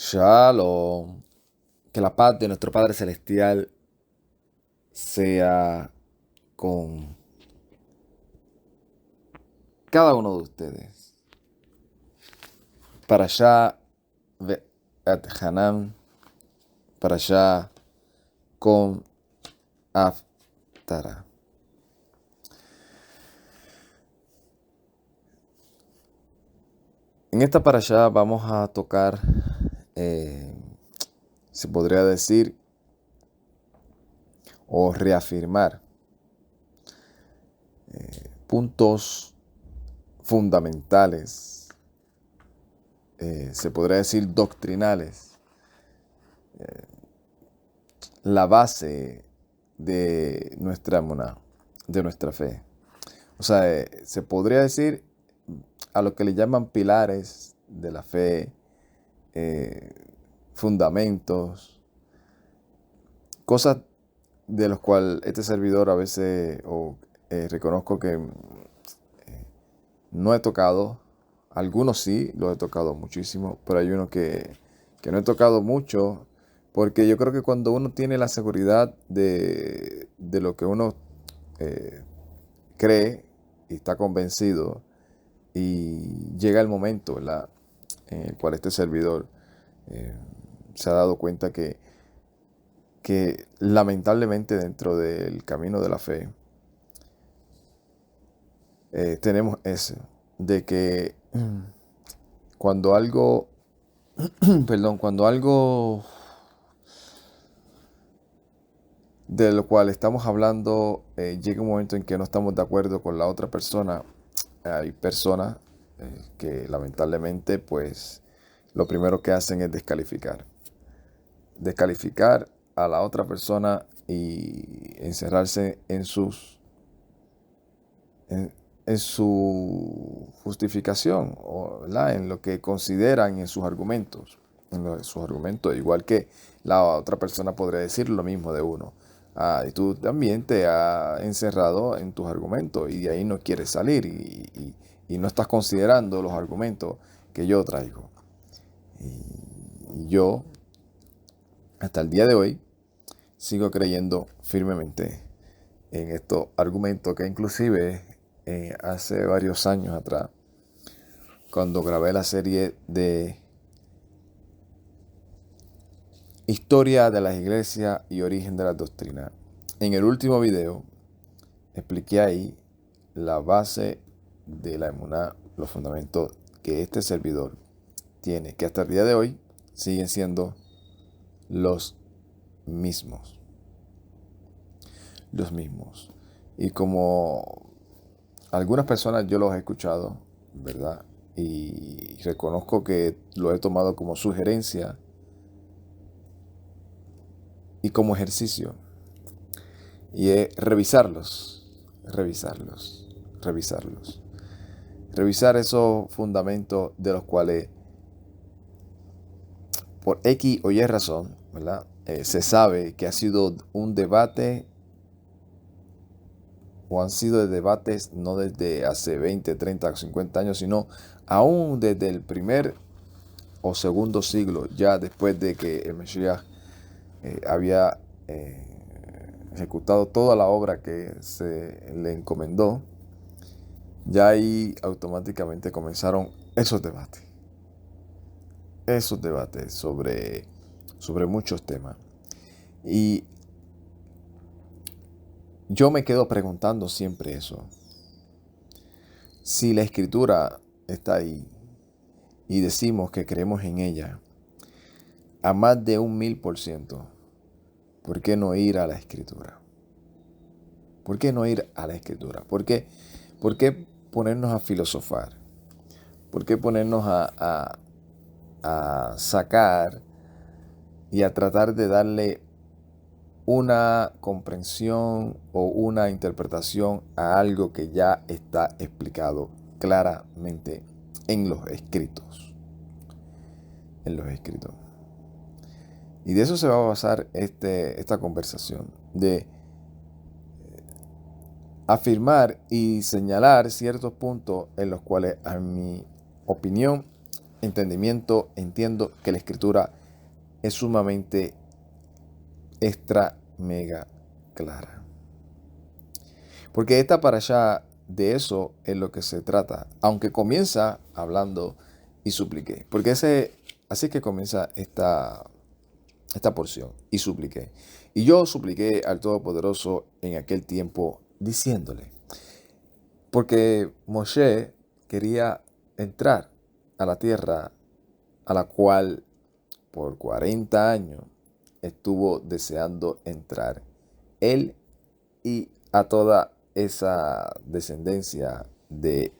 Shalom. Que la paz de nuestro Padre Celestial sea con cada uno de ustedes. Para allá, Ve'at Hanan. Para allá, con Aftara. En esta para allá vamos a tocar, se podría decir, o reafirmar puntos fundamentales, se podría decir doctrinales, la base de nuestra emuná, de nuestra fe. O sea, se podría decir a lo que le llaman pilares de la fe, fundamentos, cosas de los cuales este servidor a veces reconozco que no he tocado. Algunos sí, los he tocado muchísimo, pero hay unos que no he tocado mucho, porque yo creo que cuando uno tiene la seguridad de lo que uno cree y está convencido, y llega el momento, ¿verdad?, en el cual este servidor se ha dado cuenta que lamentablemente dentro del camino de la fe tenemos eso, de que cuando algo, perdón, cuando algo de lo cual estamos hablando llega un momento en que no estamos de acuerdo con la otra persona, hay personas que lamentablemente pues lo primero que hacen es descalificar a la otra persona y encerrarse en en su justificación, ¿verdad?, en lo que consideran en sus argumentos, igual que la otra persona podría decir lo mismo de uno. Y tú también te has encerrado en tus argumentos y de ahí no quieres salir y no estás considerando los argumentos que yo traigo. Y yo, hasta el día de hoy, sigo creyendo firmemente en estos argumentos que inclusive hace varios años atrás, cuando grabé la serie de Historia de las Iglesias y Origen de la Doctrina, en el último video expliqué ahí la base de la emuná, los fundamentos que este servidor tiene, que hasta el día de hoy siguen siendo los mismos. Los mismos. Y como algunas personas yo los he escuchado, ¿verdad?, y reconozco que lo he tomado como sugerencia y como ejercicio. Y es revisarlos. Revisar esos fundamentos de los cuales, por X o Y razón, ¿verdad?, se sabe que ha sido un debate, o han sido debates no desde hace 20, 30, 50 años, sino aún desde el primer o segundo siglo, ya después de que el Mesías había ejecutado toda la obra que se le encomendó. Ya ahí automáticamente comenzaron esos debates sobre muchos temas. Y yo me quedo preguntando siempre eso. Si la Escritura está ahí y decimos que creemos en ella a más de 1000%, ¿por qué no ir a la Escritura? ¿Por qué no ir a la Escritura? ¿Por qué ponernos a filosofar? ¿Por qué ponernos a sacar y a tratar de darle una comprensión o una interpretación a algo que ya está explicado claramente en los escritos? En los escritos. Y de eso se va a basar esta conversación, de afirmar y señalar ciertos puntos en los cuales, a mi opinión, entendimiento entiendo que la escritura es sumamente extra mega clara. Porque esta parashá de eso es lo que se trata. Aunque comienza hablando y supliqué. Porque así es que comienza esta porción. Y supliqué. Y yo supliqué al Todopoderoso en aquel tiempo diciéndole. Porque Moshe quería entrar a la tierra a la cual por 40 años estuvo deseando entrar. Él y a toda esa descendencia de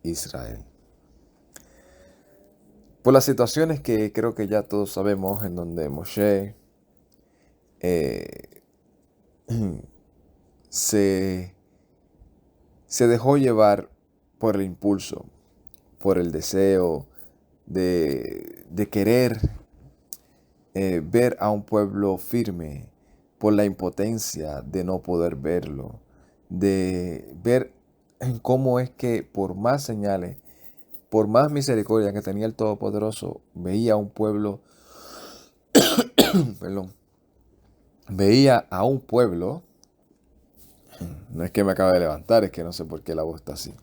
Israel. Por las situaciones que creo que ya todos sabemos, en donde Moshe se dejó llevar por el impulso, por el deseo de querer ver a un pueblo firme, por la impotencia de no poder verlo, de ver en cómo es que por más señales, por más misericordia que tenía el Todopoderoso, veía a un pueblo, perdón, veía a un pueblo, no es que me acaba de levantar, es que no sé por qué la voz está así,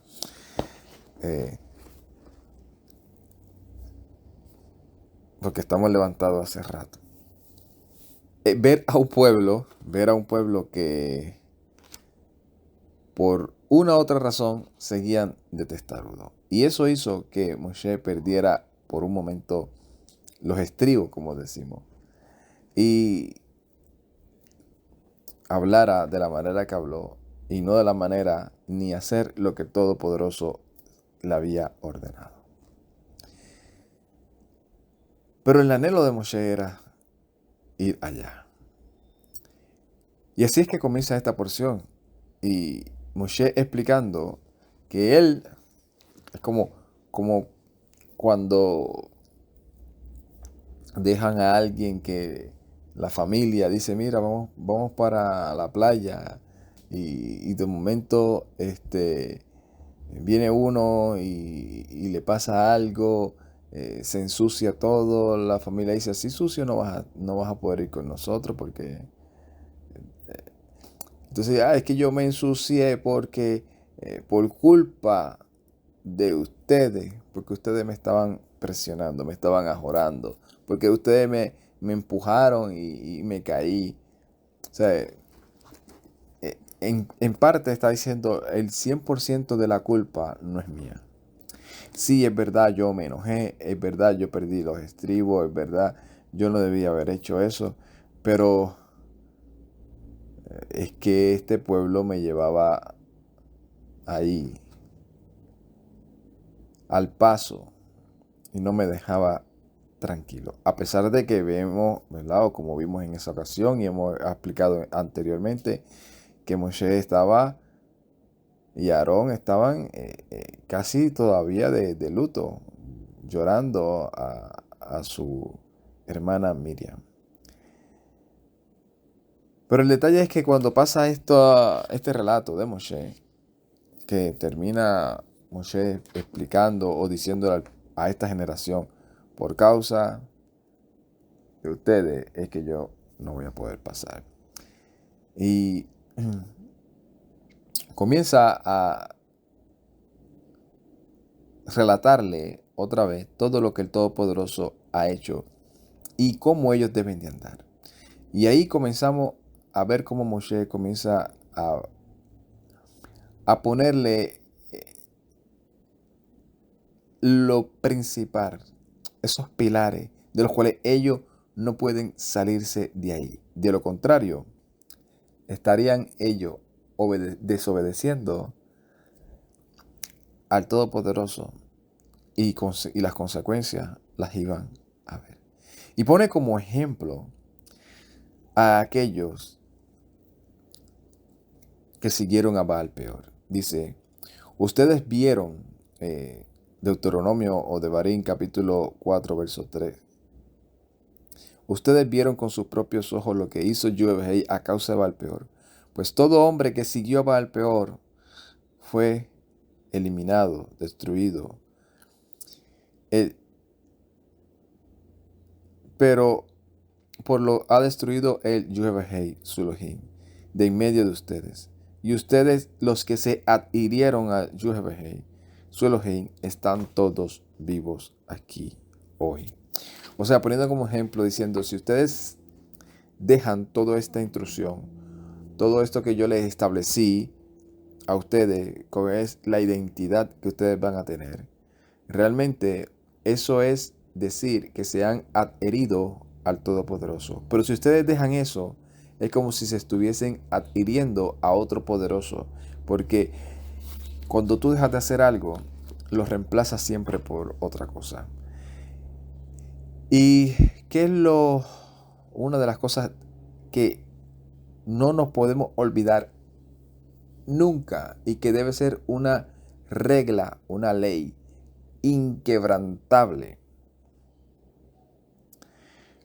porque estamos levantados hace rato. Ver a un pueblo que por una u otra razón seguían detestándolo. Y eso hizo que Moshe perdiera por un momento los estribos, como decimos, y hablara de la manera que habló y no de la manera ni hacer lo que el Todopoderoso le había ordenado. Pero el anhelo de Moshe era ir allá. Y así es que comienza esta porción. Y Moshe explicando que él es como cuando dejan a alguien que la familia dice, mira, vamos para la playa. Y de momento viene uno y le pasa algo, se ensucia todo, la familia dice, así sucio no vas a poder ir con nosotros porque... Entonces, es que yo me ensucié porque por culpa de ustedes, porque ustedes me estaban presionando, me estaban ajorando, porque ustedes me empujaron y me caí. O sea, en parte está diciendo, el 100% de la culpa no es mía. Sí, es verdad, yo me enojé, es verdad, yo perdí los estribos, es verdad, yo no debía haber hecho eso, pero es que este pueblo me llevaba ahí al paso y no me dejaba tranquilo. A pesar de que vemos, ¿verdad? O como vimos en esa ocasión y hemos explicado anteriormente, que Moshe estaba y Aarón estaban casi todavía de luto, llorando a su hermana Miriam. Pero el detalle es que cuando pasa este relato de Moshe, que termina Moshe explicando o diciendo a esta generación, por causa de ustedes es que yo no voy a poder pasar. Y comienza a relatarle otra vez todo lo que el Todopoderoso ha hecho y cómo ellos deben de andar. Y ahí comenzamos a ver cómo Moshe comienza a ponerle lo principal, esos pilares de los cuales ellos no pueden salirse de ahí. De lo contrario, estarían ellos desobedeciendo al Todopoderoso y las consecuencias las iban a ver. Y pone como ejemplo a aquellos que siguieron a Baal peor. Dice, ustedes vieron Deuteronomio o Devarim capítulo 4 verso 3. Ustedes vieron con sus propios ojos lo que hizo Joab a causa de Baal peor. Pues todo hombre que siguió a Baal peor fue eliminado, destruido. pero por lo ha destruido el Yehovah su Elohim de en medio de ustedes. Y ustedes, los que se adhirieron a Yehovah su Elohim, están todos vivos aquí hoy. O sea, poniendo como ejemplo, diciendo, si ustedes dejan toda esta instrucción, todo esto que yo les establecí a ustedes, como es la identidad que ustedes van a tener, realmente eso es decir que se han adherido al Todopoderoso. Pero si ustedes dejan eso, es como si se estuviesen adhiriendo a otro poderoso, porque cuando tú dejas de hacer algo, lo reemplazas siempre por otra cosa. ¿Y qué es una de las cosas que no nos podemos olvidar nunca y que debe ser una regla, una ley inquebrantable?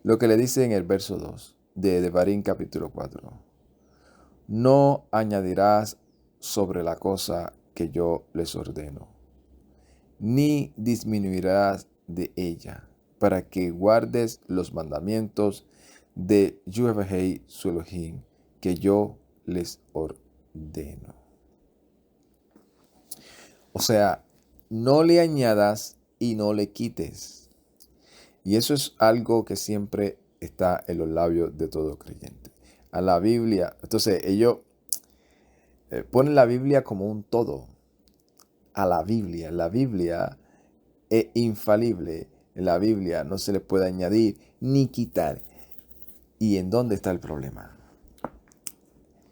Lo que le dice en el verso 2 de Devarim capítulo 4. No añadirás sobre la cosa que yo les ordeno, ni disminuirás de ella, para que guardes los mandamientos de Yehovah su Elohim, que yo les ordeno. O sea, no le añadas y no le quites. Y eso es algo que siempre está en los labios de todo creyente. A la Biblia, entonces ellos ponen la Biblia como un todo. A la Biblia es infalible. En la Biblia no se le puede añadir ni quitar. ¿Y en dónde está el problema?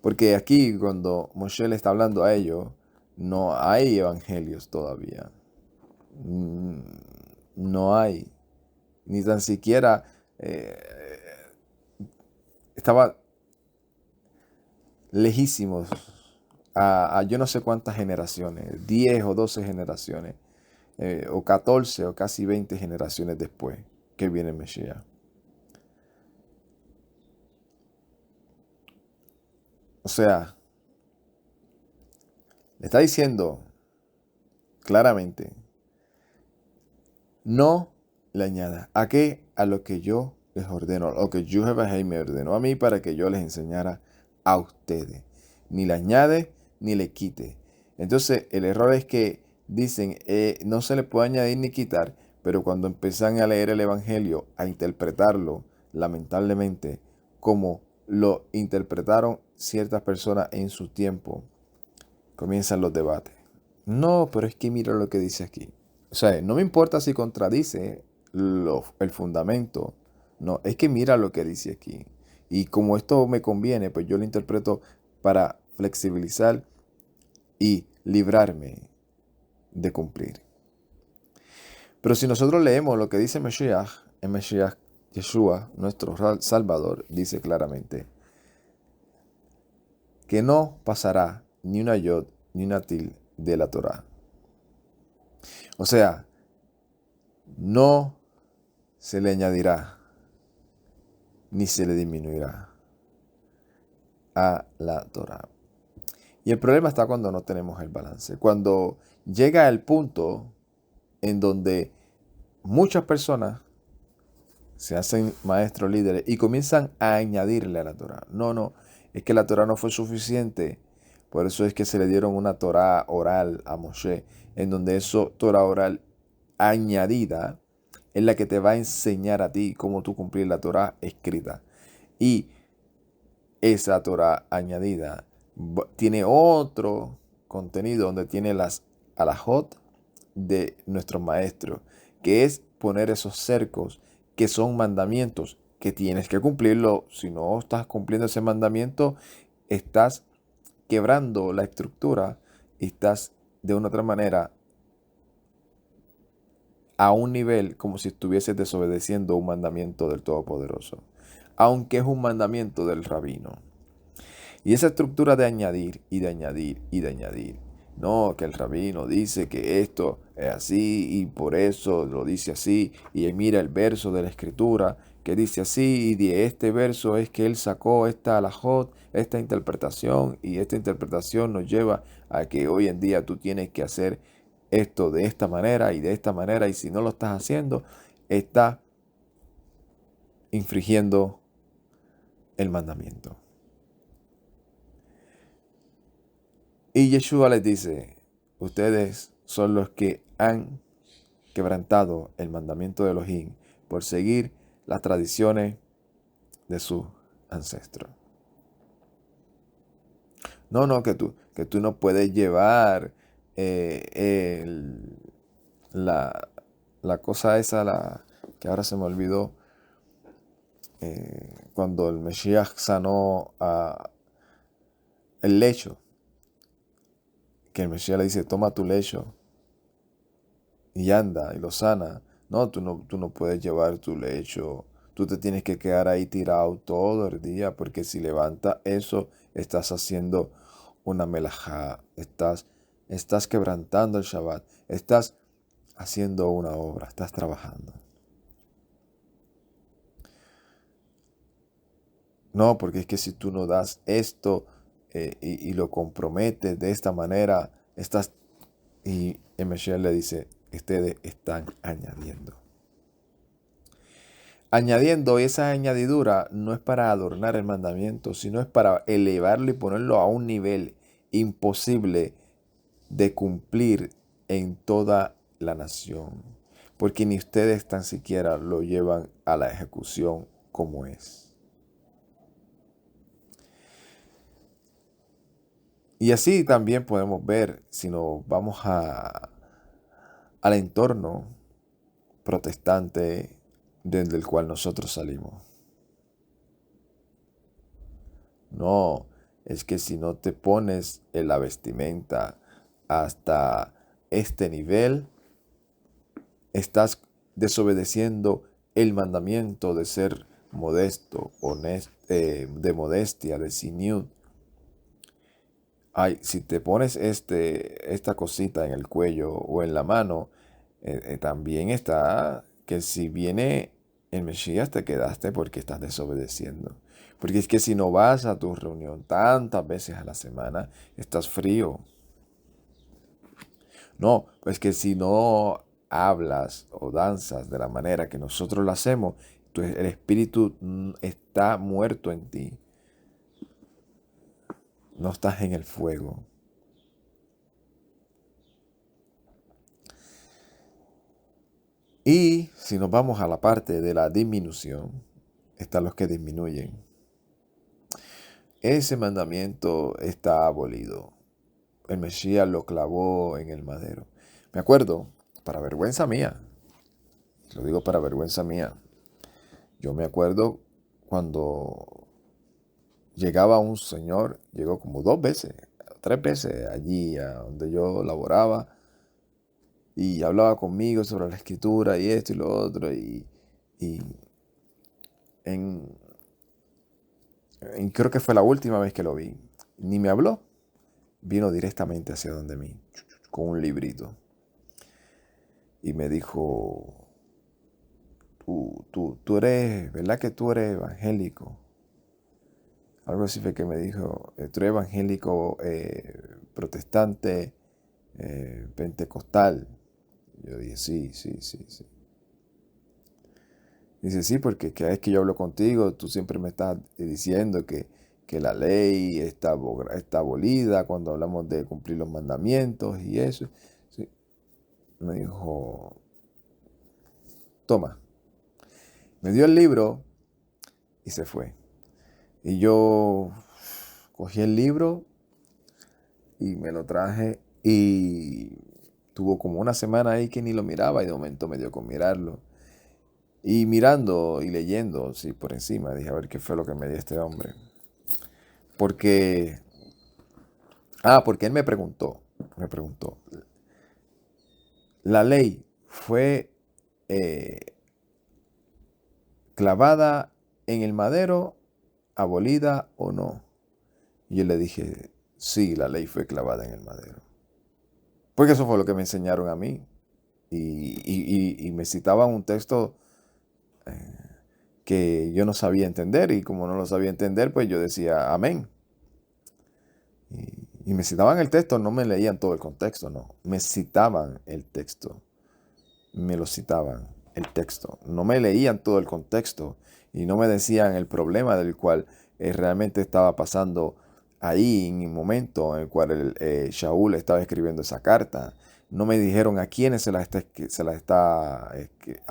Porque aquí cuando Moshe le está hablando a ellos, no hay evangelios todavía. No hay. Ni tan siquiera estaba lejísimos a yo no sé cuántas generaciones, 10 o 12 generaciones, o 14 o casi 20 generaciones después que viene el Mesías. O sea, le está diciendo claramente, no le añada. ¿A qué? A lo que yo les ordeno, lo que Yehovah me ordenó a mí para que yo les enseñara a ustedes. Ni le añade ni le quite. Entonces, el error es que dicen, no se le puede añadir ni quitar, pero cuando empiezan a leer el Evangelio, a interpretarlo, lamentablemente, como lo interpretaron ciertas personas en su tiempo, comienzan los debates. No, pero es que mira lo que dice aquí. O sea, no me importa si contradice el fundamento. No, es que mira lo que dice aquí. Y como esto me conviene, pues yo lo interpreto para flexibilizar y librarme de cumplir. Pero si nosotros leemos lo que dice Mesías, en Mesías Yeshua, nuestro Salvador, dice claramente que no pasará ni una yod ni una til de la Torá. O sea, no se le añadirá ni se le disminuirá a la Torá. Y el problema está cuando no tenemos el balance. Cuando llega el punto en donde muchas personas se hacen maestros líderes y comienzan a añadirle a la Torá. No, es que la Torá no fue suficiente. Por eso es que se le dieron una Torá oral a Moshe, en donde esa Torá oral añadida es la que te va a enseñar a ti cómo tú cumplir la Torá escrita. Y esa Torá añadida tiene otro contenido donde tiene las alajot de nuestros maestros, que es poner esos cercos que son mandamientos que tienes que cumplirlo. Si no estás cumpliendo ese mandamiento, estás quebrando la estructura y estás de una otra manera a un nivel como si estuvieses desobedeciendo un mandamiento del Todopoderoso, aunque es un mandamiento del rabino. Y esa estructura de añadir y de añadir y de añadir, no, que el rabino dice que esto es así y por eso lo dice así, y mira el verso de la escritura que dice así, y de este verso es que él sacó esta alajot, esta interpretación, y esta interpretación nos lleva a que hoy en día tú tienes que hacer esto de esta manera y de esta manera, y si no lo estás haciendo, está infringiendo el mandamiento. Y Yeshua les dice, ustedes son los que han quebrantado el mandamiento de Elohim por seguir las tradiciones de sus ancestros. No, que tú no puedes llevar la cosa esa, que ahora se me olvidó, cuando el Mesías sanó el lecho, que el Mesías le dice, toma tu lecho y anda, y lo sana. No, tú no puedes llevar tu lecho. Tú te tienes que quedar ahí tirado todo el día, porque si levantas eso, estás haciendo una melajá, estás quebrantando el Shabbat, estás haciendo una obra, estás trabajando. No, porque es que si tú no das esto y lo comprometes de esta manera, y el Mesías le dice, ustedes están añadiendo. Añadiendo, esa añadidura no es para adornar el mandamiento, sino es para elevarlo y ponerlo a un nivel imposible de cumplir en toda la nación, porque ni ustedes tan siquiera lo llevan a la ejecución como es. Y así también podemos ver, si nos vamos al entorno protestante desde el cual nosotros salimos. No, es que si no te pones en la vestimenta hasta este nivel, estás desobedeciendo el mandamiento de ser modesto, honesto, de modestia, de siniut. Ay, si te pones esta cosita en el cuello o en la mano, también está que si viene el Mesías te quedaste porque estás desobedeciendo. Porque es que si no vas a tu reunión tantas veces a la semana, estás frío. No, pues que si no hablas o danzas de la manera que nosotros lo hacemos, el espíritu está muerto en ti. No estás en el fuego. Y si nos vamos a la parte de la disminución, están los que disminuyen. Ese mandamiento está abolido. El Mesías lo clavó en el madero. Me acuerdo, para vergüenza mía, lo digo para vergüenza mía, yo me acuerdo cuando llegaba un señor, llegó como 2 veces, 3 veces allí a donde yo laboraba, y hablaba conmigo sobre la escritura y esto y lo otro, y creo que fue la última vez que lo vi. Ni me habló, vino directamente hacia donde mí, con un librito, y me dijo, tú eres, ¿verdad que tú eres evangélico? Algo así fue que me dijo, tú eres evangélico, protestante, pentecostal. Yo dije, sí. Dice, sí, porque cada vez que yo hablo contigo, tú siempre me estás diciendo que la ley está abolida cuando hablamos de cumplir los mandamientos y eso. Sí. Me dijo, toma. Me dio el libro y se fue. Y yo cogí el libro y me lo traje y tuvo como una semana ahí que ni lo miraba y de momento me dio con mirarlo. Y mirando y leyendo, sí, por encima, dije, a ver qué fue lo que me dio este hombre. Porque él me preguntó, ¿la ley fue clavada en el madero, abolida o no? Y yo le dije, sí, la ley fue clavada en el madero. Porque eso fue lo que me enseñaron a mí. Y me citaban un texto que yo no sabía entender, y como no lo sabía entender, pues yo decía amén. Y me citaban el texto, no me leían todo el contexto, no. Me citaban el texto. Me lo citaban, el texto. No me leían todo el contexto. y no me decían el problema del cual realmente estaba pasando ahí en el momento en el cual Shaul estaba escribiendo esa carta. No me dijeron a quiénes a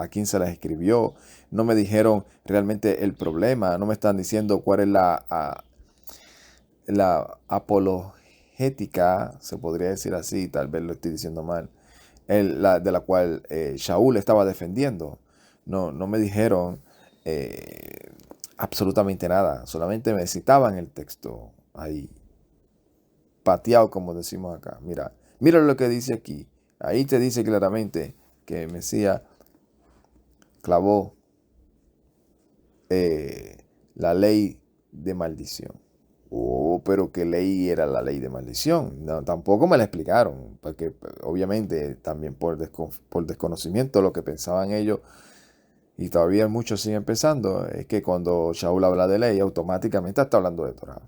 quién se las escribió. No me dijeron realmente el problema. No me están diciendo cuál es la apologética, se podría decir así, tal vez lo estoy diciendo mal, de la cual Shaul estaba defendiendo. No me dijeron absolutamente nada. Solamente me citaban el texto ahí, pateado como decimos acá. Mira lo que dice aquí. Ahí te dice claramente que el Mesías clavó la ley de maldición. Oh, pero ¿qué ley era la ley de maldición? No, tampoco me la explicaron, porque obviamente también por desconocimiento lo que pensaban ellos, y todavía muchos siguen pensando, es que cuando Shaul habla de ley, automáticamente está hablando de Torah.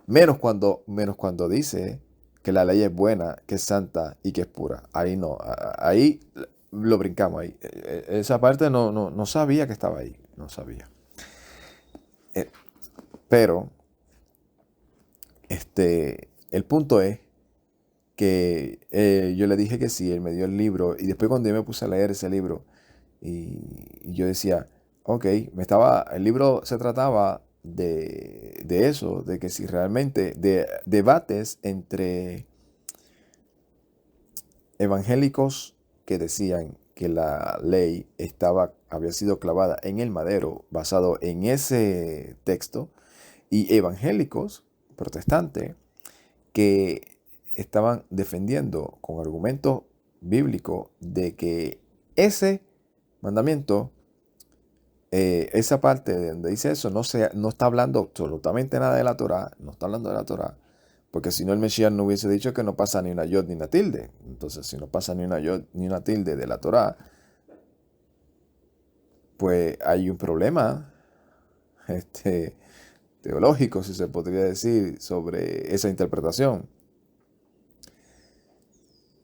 Menos cuando dice que la ley es buena, que es santa y que es pura. Ahí no, ahí lo brincamos. Ahí. Esa parte no sabía que estaba ahí, no sabía. Pero el punto es que yo le dije que sí, él me dio el libro, y después cuando yo me puse a leer ese libro, y yo decía, ok, el libro se trataba de eso, de que si realmente, de debates entre evangélicos que decían que la ley había sido clavada en el madero basado en ese texto, y evangélicos protestantes que estaban defendiendo con argumentos bíblicos de que ese mandamiento, esa parte de donde dice eso, no está hablando absolutamente nada de la Torá, no está hablando de la Torá, porque si no el Mesías no hubiese dicho que no pasa ni una yod ni una tilde. Entonces, si no pasa ni una yod ni una tilde de la Torá, pues hay un problema teológico, si se podría decir, sobre esa interpretación.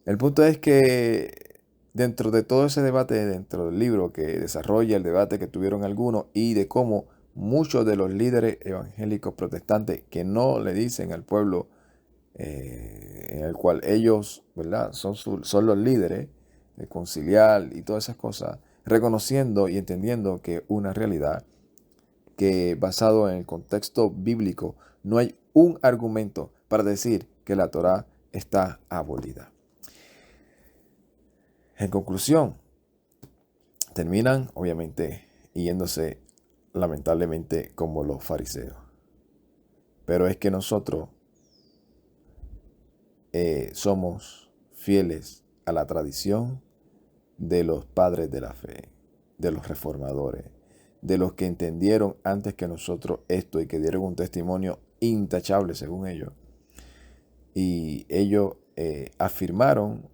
El punto es que dentro de todo ese debate, dentro del libro que desarrolla el debate que tuvieron algunos, y de cómo muchos de los líderes evangélicos protestantes que no le dicen al pueblo en el cual ellos, ¿verdad?, son los líderes, el conciliar y todas esas cosas, reconociendo y entendiendo que una realidad que basado en el contexto bíblico no hay un argumento para decir que la Torá está abolida. En conclusión, terminan obviamente yéndose lamentablemente como los fariseos. Pero es que nosotros somos fieles a la tradición de los padres de la fe, de los reformadores, de los que entendieron antes que nosotros esto y que dieron un testimonio intachable según ellos. Y ellos afirmaron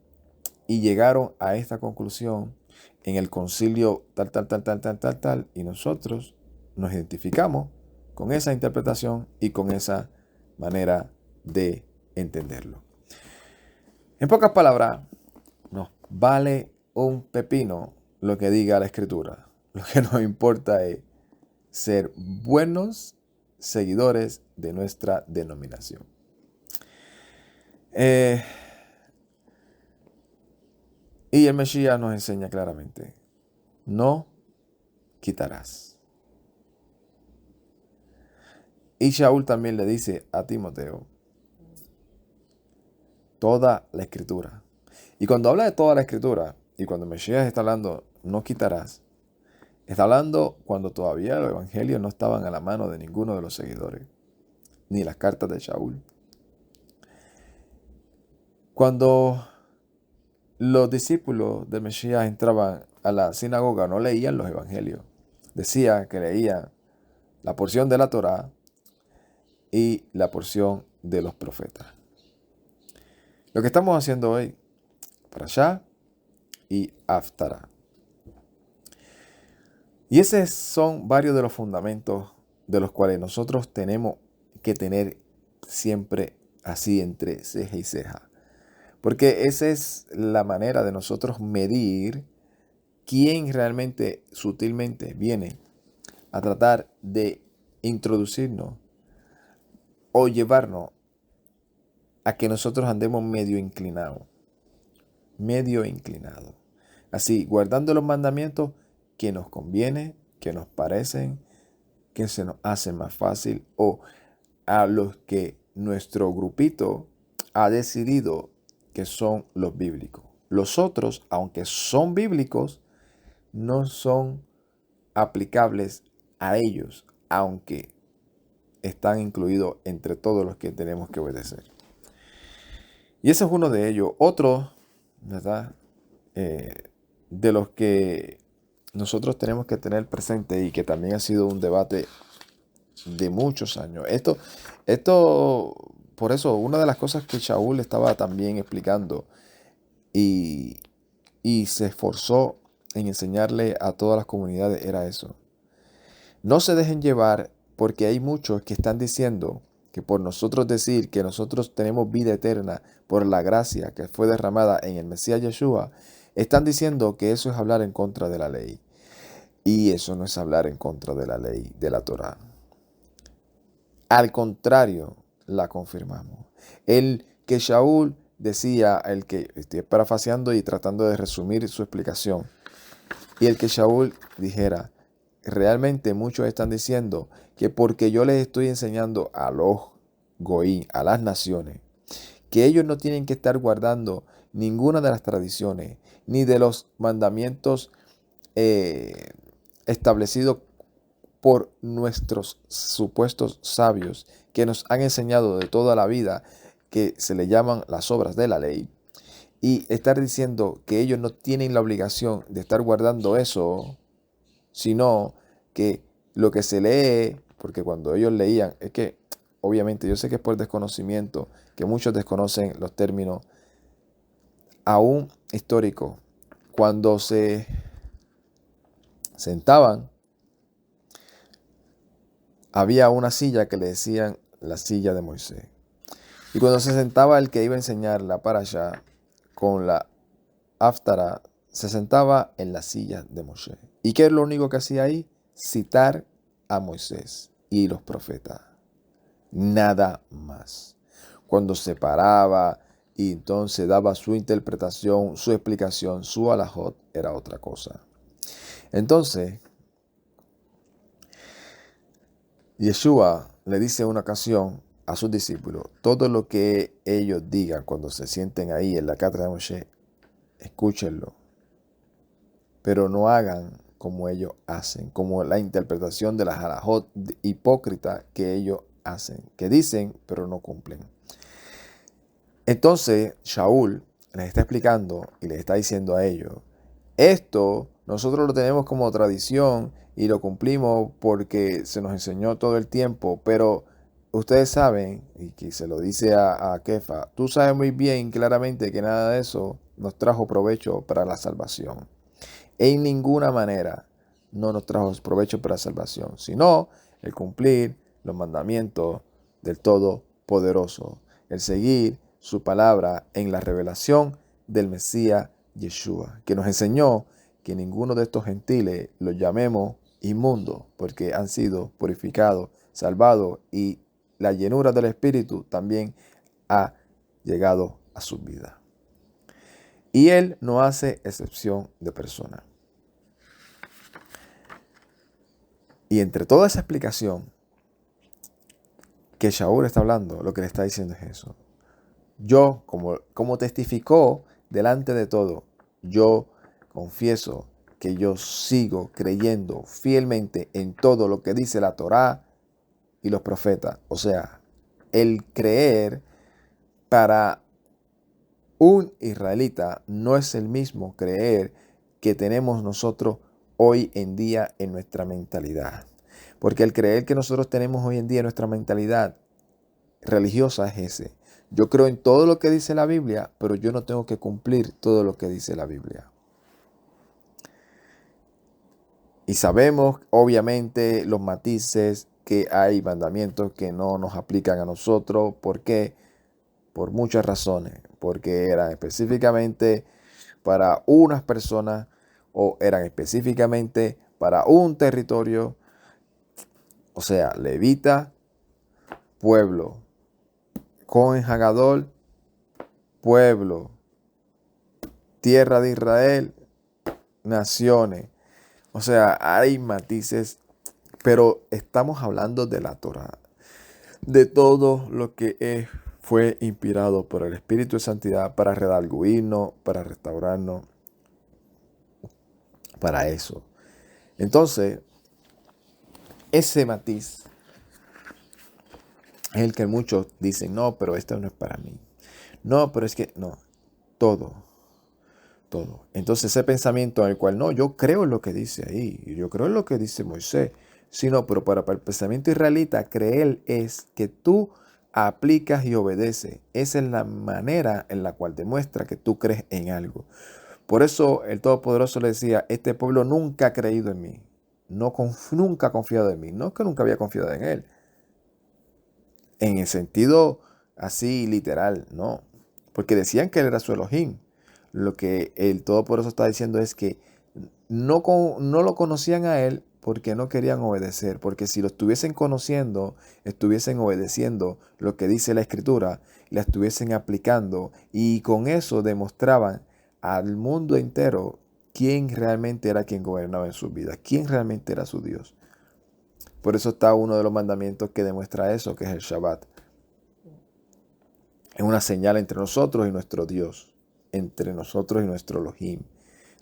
y llegaron a esta conclusión en el concilio tal, y nosotros nos identificamos con esa interpretación y con esa manera de entenderlo. En pocas palabras, nos vale un pepino lo que diga la Escritura. Lo que nos importa es ser buenos seguidores de nuestra denominación. Y el Mesías nos enseña claramente, no quitarás. Y Shaul también le dice a Timoteo, toda la Escritura. Y cuando habla de toda la Escritura, y cuando el Mesías está hablando, no quitarás, está hablando cuando todavía los evangelios no estaban a la mano de ninguno de los seguidores, ni las cartas de Shaul. Cuando los discípulos de Mesías entraban a la sinagoga, no leían los evangelios. Decía que leían la porción de la Torá y la porción de los profetas. Lo que estamos haciendo hoy, Parashá y Haftará. Y esos son varios de los fundamentos de los cuales nosotros tenemos que tener siempre así entre ceja y ceja. Porque esa es la manera de nosotros medir quién realmente sutilmente viene a tratar de introducirnos o llevarnos a que nosotros andemos medio inclinados. Medio inclinado. Así, guardando los mandamientos que nos conviene, que nos parecen, que se nos hace más fácil, o a los que nuestro grupito ha decidido que son los bíblicos. Los otros, aunque son bíblicos, no son aplicables a ellos, aunque están incluidos entre todos los que tenemos que obedecer. Y ese es uno de ellos. Otro, ¿verdad? De los que nosotros tenemos que tener presente y que también ha sido un debate de muchos años. Por eso, una de las cosas que Shaul estaba también explicando y se esforzó en enseñarle a todas las comunidades era eso. No se dejen llevar porque hay muchos que están diciendo que por nosotros decir que nosotros tenemos vida eterna por la gracia que fue derramada en el Mesías Yeshua, están diciendo que eso es hablar en contra de la ley. Y eso no es hablar en contra de la ley de la Torá. Al contrario, la confirmamos. El que Shaul decía, el que estoy parafaseando y tratando de resumir su explicación, y el que Shaul dijera, realmente muchos están diciendo que porque yo les estoy enseñando a los goí, a las naciones, que ellos no tienen que estar guardando ninguna de las tradiciones, ni de los mandamientos establecidos por nuestros supuestos sabios que nos han enseñado de toda la vida, que se le llaman las obras de la ley, y estar diciendo que ellos no tienen la obligación de estar guardando eso, sino que lo que se lee, porque cuando ellos leían, es que obviamente yo sé que es por desconocimiento, que muchos desconocen los términos aún históricos, cuando se sentaban, había una silla que le decían la silla de Moisés. Y cuando se sentaba el que iba a enseñar la parashá con la Haftara, se sentaba en la silla de Moisés. ¿Y qué es lo único que hacía ahí? Citar a Moisés y los profetas. Nada más. Cuando se paraba y entonces daba su interpretación, su explicación, su alajot, era otra cosa. Entonces, Yeshua le dice en una ocasión a sus discípulos, todo lo que ellos digan cuando se sienten ahí en la cátedra de Moshe, escúchenlo, pero no hagan como ellos hacen, como la interpretación de las halajot hipócrita que ellos hacen, que dicen pero no cumplen. Entonces Shaul les está explicando y les está diciendo a ellos, esto nosotros lo tenemos como tradición y lo cumplimos porque se nos enseñó todo el tiempo, pero ustedes saben, y que se lo dice a Kefa, tú sabes muy bien claramente que nada de eso nos trajo provecho para la salvación. En ninguna manera no nos trajo provecho para la salvación, sino el cumplir los mandamientos del Todopoderoso, el seguir su palabra en la revelación del Mesías Yeshua, que nos enseñó que ninguno de estos gentiles los llamemos inmundos, porque han sido purificados, salvados, y la llenura del Espíritu también ha llegado a su vida. Y Él no hace excepción de persona. Y entre toda esa explicación que Shaul está hablando, lo que le está diciendo es eso. Yo, como testificó delante de todo, yo confieso que yo sigo creyendo fielmente en todo lo que dice la Torá y los profetas. O sea, el creer para un israelita no es el mismo creer que tenemos nosotros hoy en día en nuestra mentalidad. Porque el creer que nosotros tenemos hoy en día en nuestra mentalidad religiosa es ese. Yo creo en todo lo que dice la Biblia, pero yo no tengo que cumplir todo lo que dice la Biblia. Y sabemos, obviamente, los matices, que hay mandamientos que no nos aplican a nosotros. ¿Por qué? Por muchas razones. Porque eran específicamente para unas personas o eran específicamente para un territorio O sea, levita, pueblo. Cohen Hagadol, pueblo. Tierra de Israel, naciones. O sea, hay matices, pero estamos hablando de la Torá, de todo lo que fue inspirado por el Espíritu de Santidad para redarguirnos, para restaurarnos, para eso. Entonces, ese matiz es el que muchos dicen, no, pero esto no es para mí. No, pero es que, no, todo, todo. Entonces, ese pensamiento en el cual, no, yo creo en lo que dice ahí, yo creo en lo que dice Moisés. Sí, no, pero para el pensamiento israelita, creer es que tú aplicas y obedeces. Esa es la manera en la cual demuestra que tú crees en algo. Por eso el Todopoderoso le decía, este pueblo nunca ha creído en mí. Nunca ha confiado en mí. No es que nunca había confiado en él. En el sentido así literal, no. Porque decían que él era su Elohim. Lo que el Todopoderoso está diciendo es que no lo conocían a él porque no querían obedecer. Porque si lo estuviesen conociendo, estuviesen obedeciendo lo que dice la Escritura, la estuviesen aplicando y con eso demostraban al mundo entero quién realmente era quien gobernaba en sus vidas, quién realmente era su Dios. Por eso está uno de los mandamientos que demuestra eso, que es el Shabbat. Es una señal entre nosotros y nuestro Dios, entre nosotros y nuestro Elohim,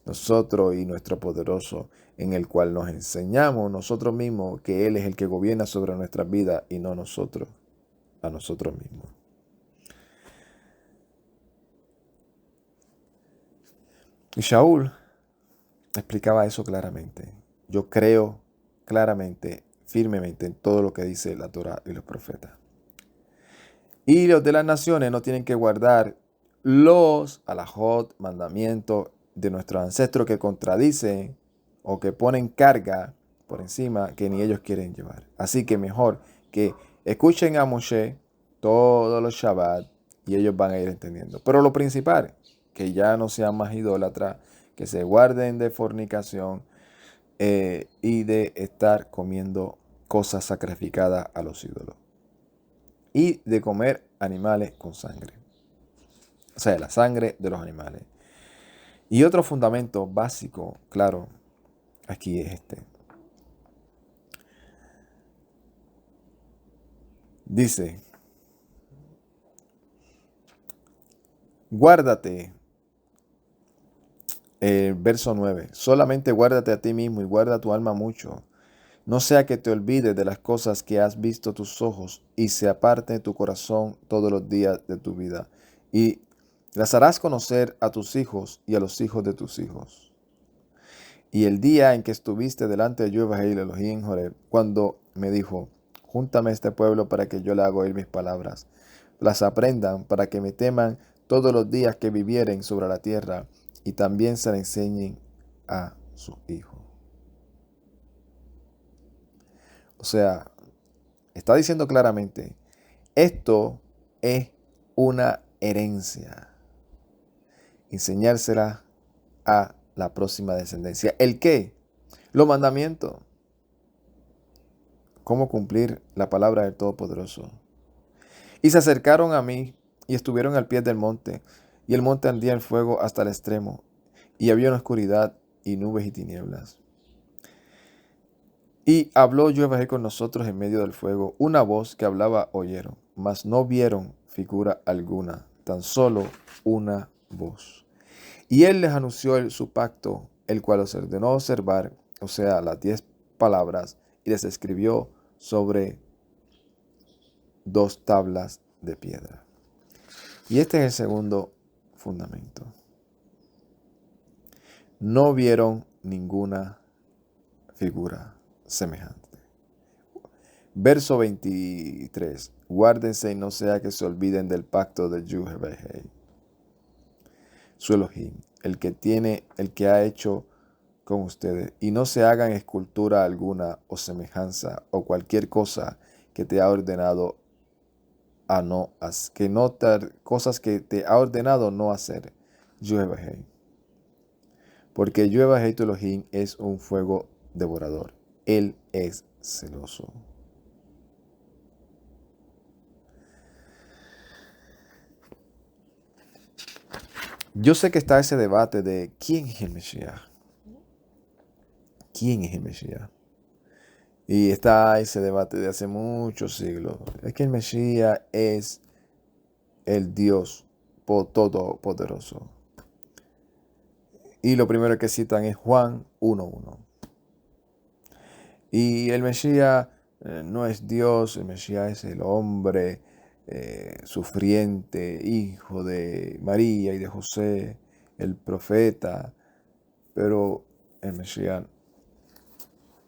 nosotros y nuestro poderoso, en el cual nos enseñamos nosotros mismos que Él es el que gobierna sobre nuestras vidas y no nosotros, a nosotros mismos. Y Shaul explicaba eso claramente. Yo creo claramente, firmemente en todo lo que dice la Torá y los profetas. Y los de las naciones no tienen que guardar los alajot, mandamientos de nuestros ancestros que contradicen o que ponen carga por encima que ni ellos quieren llevar. Así que mejor que escuchen a Moshe todos los Shabbat y ellos van a ir entendiendo. Pero lo principal, que ya no sean más idólatras, que se guarden de fornicación y de estar comiendo cosas sacrificadas a los ídolos. Y de comer animales con sangre. O sea, la sangre de los animales. Y otro fundamento básico, claro, aquí es este. Dice, guárdate, verso 9, solamente guárdate a ti mismo y guarda tu alma mucho. No sea que te olvides de las cosas que has visto tus ojos y se aparte de tu corazón todos los días de tu vida. Y las harás conocer a tus hijos y a los hijos de tus hijos. Y el día en que estuviste delante de Jehová el Elohim en Joreb, cuando me dijo, júntame este pueblo para que yo le haga oír mis palabras, las aprendan para que me teman todos los días que vivieren sobre la tierra y también se la enseñen a sus hijos. O sea, está diciendo claramente, esto es una herencia. Enseñársela a la próxima descendencia. ¿El qué? Los mandamientos. Cómo cumplir la palabra del Todopoderoso. Y se acercaron a mí y estuvieron al pie del monte, y el monte ardía en fuego hasta el extremo, y había una oscuridad y nubes y tinieblas. Y habló Jehová con nosotros en medio del fuego. Una voz que hablaba oyeron, mas no vieron figura alguna, tan solo una voz. Y él les anunció su pacto, el cual os ordenó observar, o sea, las 10 palabras, y les escribió sobre 2 tablas de piedra. Y este es el segundo fundamento. No vieron ninguna figura semejante. Verso 23. Guárdense y no sea que se olviden del pacto de Jehová, su Elohim, el que ha hecho con ustedes, y no se hagan escultura alguna o semejanza o cualquier cosa que te ha ordenado cosas que te ha ordenado no hacer, Jehová. Porque Jehová tu Elohim es un fuego devorador. Él es celoso. Yo sé que está ese debate de quién es el Mesías. ¿Quién es el Mesías? Y está ese debate de hace muchos siglos. Es que el Mesías es el Dios todopoderoso. Y lo primero que citan es Juan 1:1. Y el Mesías no es Dios, el Mesías es el hombre sufriente, hijo de María y de José, el profeta. Pero el Mesías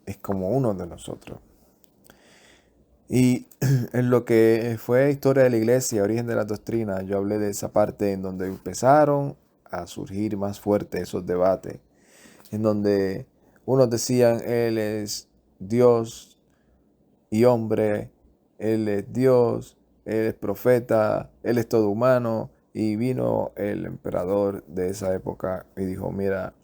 es como uno de nosotros. Y en lo que fue historia de la iglesia, origen de la doctrina, yo hablé de esa parte en donde empezaron a surgir más fuertes esos debates, en donde unos decían, Él es Dios y hombre, Él es Dios, Él es profeta, Él es todo humano, y vino el emperador de esa época y dijo, mira,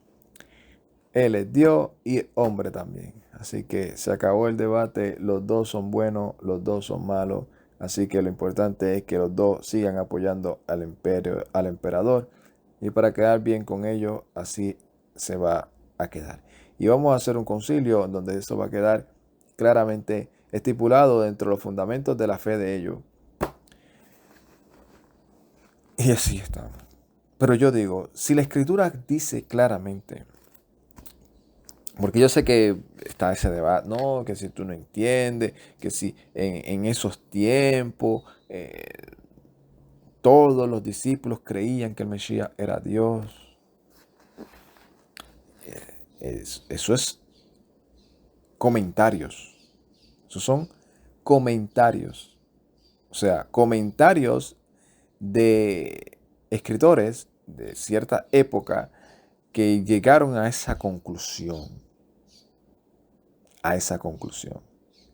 Él es Dios y hombre también. Así que se acabó el debate, los dos son buenos, los dos son malos. Así que lo importante es que los dos sigan apoyando al imperio, al emperador. Y para quedar bien con ellos, así se va a quedar. Y vamos a hacer un concilio donde eso va a quedar claramente estipulado dentro de los fundamentos de la fe de ellos. Y así estamos. Pero yo digo, si la escritura dice claramente, porque yo sé que está ese debate, no, que si tú no entiendes, que si en esos tiempos todos los discípulos creían que el Mesías era Dios. Eso es comentarios. Esos son comentarios. O sea, comentarios de escritores de cierta época que llegaron a esa conclusión. A esa conclusión.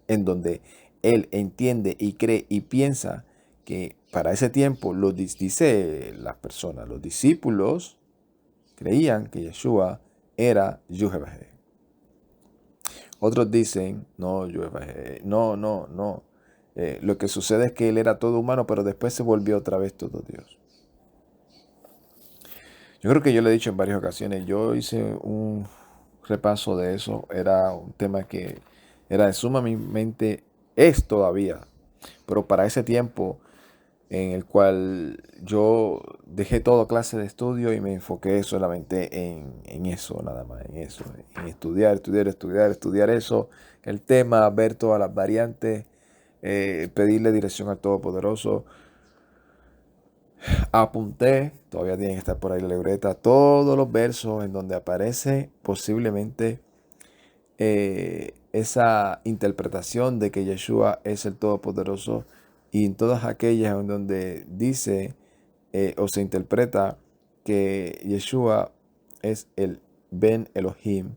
En donde él entiende y cree y piensa que para ese tiempo, dice las personas, los discípulos creían que Yeshua era Yuhebahé. Otros dicen, no, Yuhebahé, no. Lo que sucede es que él era todo humano, pero después se volvió otra vez todo Dios. Yo creo que yo le he dicho en varias ocasiones, yo hice un repaso de eso, era un tema que era de sumamente, es todavía, pero para ese tiempo en el cual yo dejé toda clase de estudio y me enfoqué solamente en eso, nada más, en eso, en estudiar eso, el tema, ver todas las variantes, pedirle dirección al Todopoderoso. Apunté, todavía tiene que estar por ahí la libreta, todos los versos en donde aparece posiblemente esa interpretación de que Yeshua es el Todopoderoso, y en todas aquellas en donde dice o se interpreta que Yeshua es el Ben Elohim,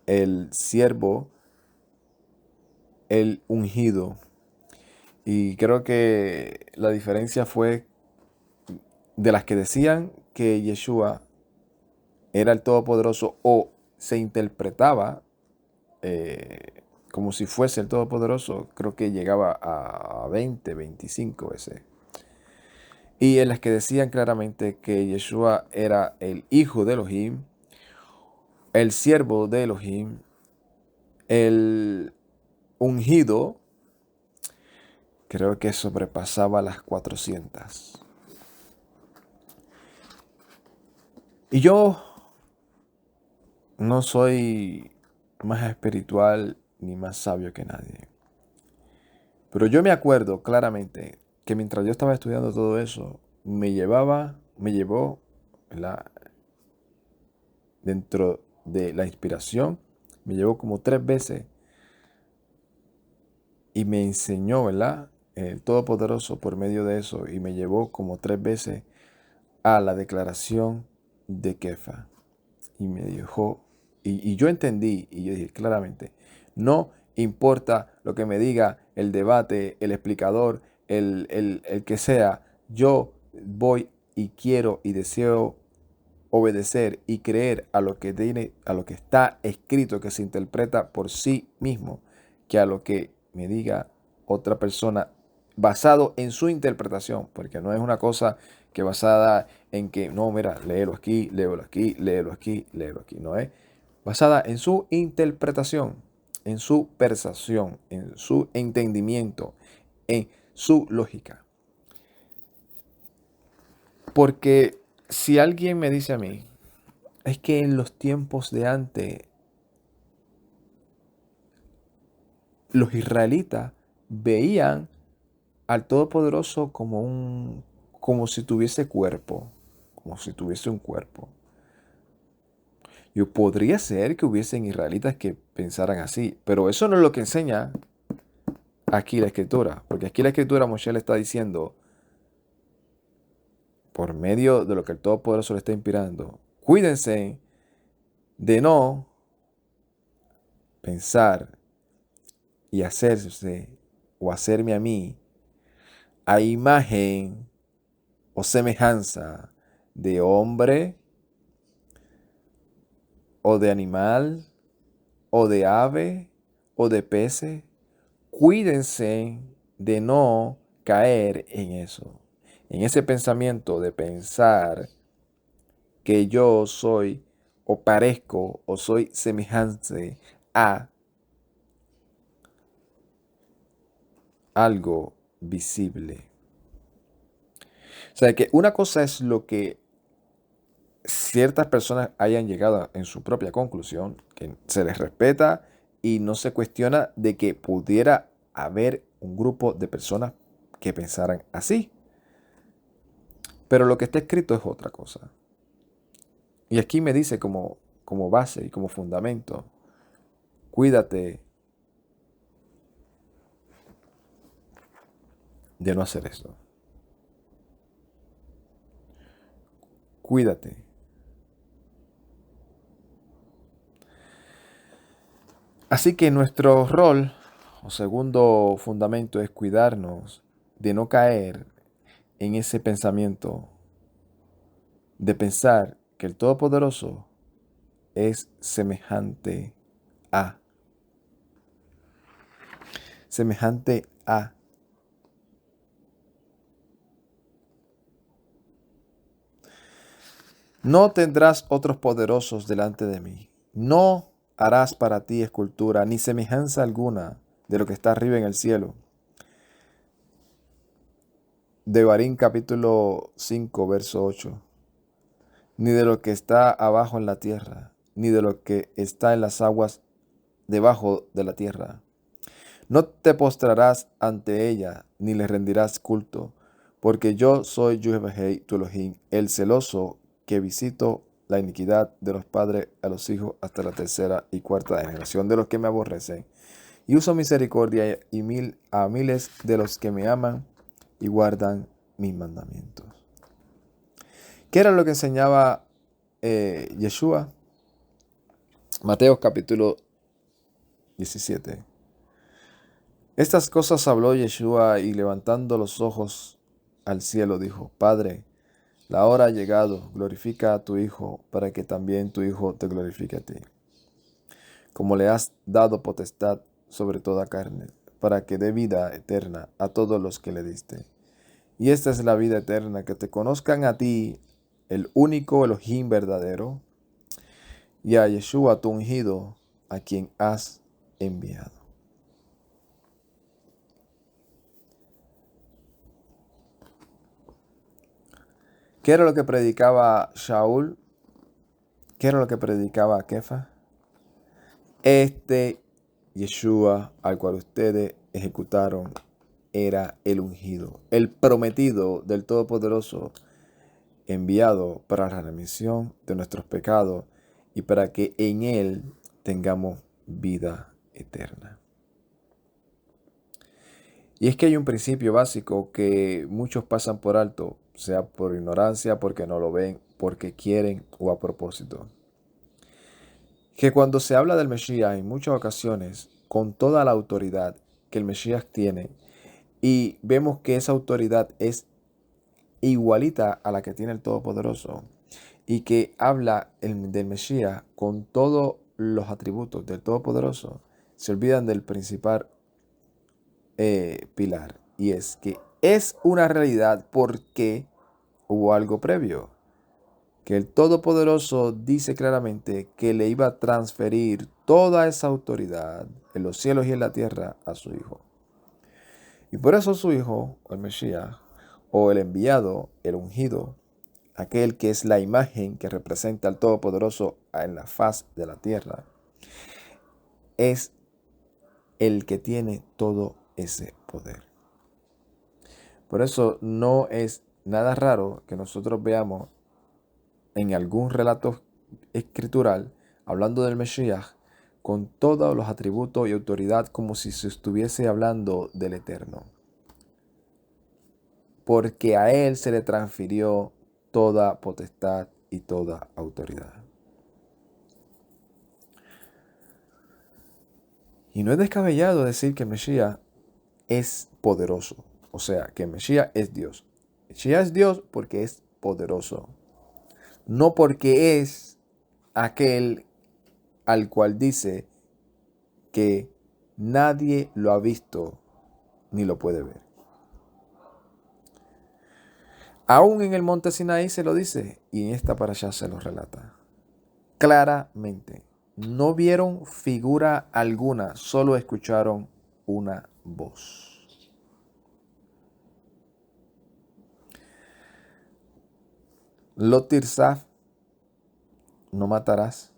el siervo, el ungido. Y creo que la diferencia fue de las que decían que Yeshua era el Todopoderoso o se interpretaba como si fuese el Todopoderoso, creo que llegaba a 20, 25 veces. Y en las que decían claramente que Yeshua era el hijo de Elohim, el siervo de Elohim, el ungido, creo que sobrepasaba las 400. Y yo no soy más espiritual ni más sabio que nadie. Pero yo me acuerdo claramente que mientras yo estaba estudiando todo eso, me llevó, ¿verdad? Dentro de la inspiración, me llevó como 3 veces y me enseñó, ¿verdad? El Todopoderoso por medio de eso, y me llevó como 3 veces a la declaración de Kefa. Y me dijo, y yo entendí, y yo dije claramente, no importa lo que me diga el debate, el explicador, el que sea, yo voy y quiero y deseo obedecer y creer a lo que a lo que está escrito, que se interpreta por sí mismo, que a lo que me diga otra persona basado en su interpretación, porque no es una cosa que basada en que, no, mira, léelo aquí, léelo aquí, léelo aquí, léelo aquí, no es basada en su interpretación, en su percepción, en su entendimiento, en su lógica. Porque si alguien me dice a mí, es que en los tiempos de antes, los israelitas veían al Todopoderoso como si tuviese cuerpo, como si tuviese un cuerpo. Y podría ser que hubiesen israelitas que pensaran así, pero eso no es lo que enseña aquí la escritura, porque aquí la escritura Moshe le está diciendo, por medio de lo que el Todopoderoso le está inspirando, cuídense de no pensar y hacerse o hacerme a mí a imagen o semejanza de hombre o de animal o de ave o de peces. Cuídense de no caer en eso, en ese pensamiento de pensar que yo soy o parezco o soy semejante a algo visible. O sea, que una cosa es lo que ciertas personas hayan llegado en su propia conclusión, que se les respeta y no se cuestiona de que pudiera haber un grupo de personas que pensaran así. Pero lo que está escrito es otra cosa. Y aquí me dice como base y como fundamento, cuídate de no hacer esto. Cuídate. Así que nuestro rol o segundo fundamento es cuidarnos de no caer en ese pensamiento de pensar que el Todopoderoso es a, semejante a. No tendrás otros poderosos delante de mí. No harás para ti escultura, ni semejanza alguna de lo que está arriba en el cielo. Devarim capítulo 5, verso 8. Ni de lo que está abajo en la tierra, ni de lo que está en las aguas debajo de la tierra. No te postrarás ante ella, ni le rendirás culto, porque yo soy Yuhevahei, tu Elohim, el celoso, que visito la iniquidad de los padres a los hijos hasta la tercera y cuarta generación de los que me aborrecen. Y uso misericordia a miles de los que me aman y guardan mis mandamientos. ¿Qué era lo que enseñaba Yeshua? Mateo capítulo 17. Estas cosas habló Yeshua y levantando los ojos al cielo dijo, Padre, la hora ha llegado, glorifica a tu Hijo, para que también tu Hijo te glorifique a ti. Como le has dado potestad sobre toda carne, para que dé vida eterna a todos los que le diste. Y esta es la vida eterna, que te conozcan a ti, el único Elohim verdadero, y a Yeshua tu ungido, a quien has enviado. ¿Qué era lo que predicaba Shaul? ¿Qué era lo que predicaba Kefa? Este Yeshua al cual ustedes ejecutaron era el ungido, el prometido del Todopoderoso, enviado para la remisión de nuestros pecados y para que en él tengamos vida eterna. Y es que hay un principio básico que muchos pasan por alto, sea por ignorancia, porque no lo ven, porque quieren o a propósito. Que cuando se habla del Mesías en muchas ocasiones, con toda la autoridad que el Mesías tiene, y vemos que esa autoridad es igualita a la que tiene el Todopoderoso, y que habla del Mesías con todos los atributos del Todopoderoso, se olvidan del principal pilar, y es que es una realidad porque hubo algo previo, que el Todopoderoso dice claramente que le iba a transferir toda esa autoridad en los cielos y en la tierra a su Hijo. Y por eso su Hijo, el Mesías, o el enviado, el ungido, aquel que es la imagen que representa al Todopoderoso en la faz de la tierra, es el que tiene todo ese poder. Por eso no es nada raro que nosotros veamos en algún relato escritural, hablando del Mesías, con todos los atributos y autoridad como si se estuviese hablando del Eterno. Porque a él se le transfirió toda potestad y toda autoridad. Y no es descabellado decir que el Mesías es poderoso. O sea, que el Mesías es Dios. El Mesías es Dios porque es poderoso. No porque es aquel al cual dice que nadie lo ha visto ni lo puede ver. Aún en el monte Sinaí se lo dice y en esta parashá se lo relata. Claramente, no vieron figura alguna, solo escucharon una voz. Lo tirsaf, no matarás.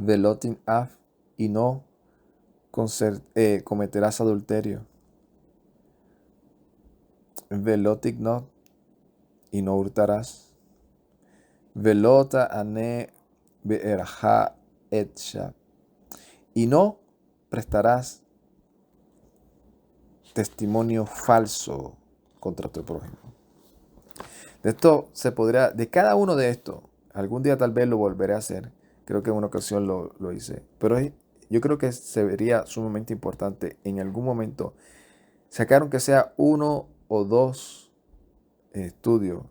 Velotin af, y no cometerás adulterio. Velotic no, y no hurtarás. Velota ane beerja etsha, y no prestarás testimonio falso contra tu prójimo. De esto se podría, de cada uno de estos, algún día tal vez lo volveré a hacer. Creo que en una ocasión lo hice. Pero yo creo que se vería sumamente importante en algún momento sacar aunque sea uno o dos estudios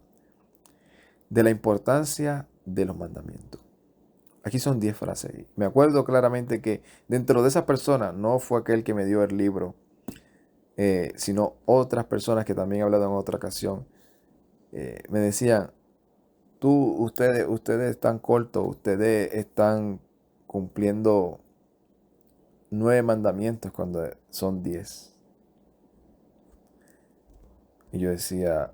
de la importancia de los mandamientos. Aquí son 10 frases. Me acuerdo claramente que dentro de esa persona no fue aquel que me dio el libro, sino otras personas que también he hablado en otra ocasión. Me decían, ustedes están cortos, ustedes están cumpliendo 9 mandamientos cuando son 10. Y yo decía,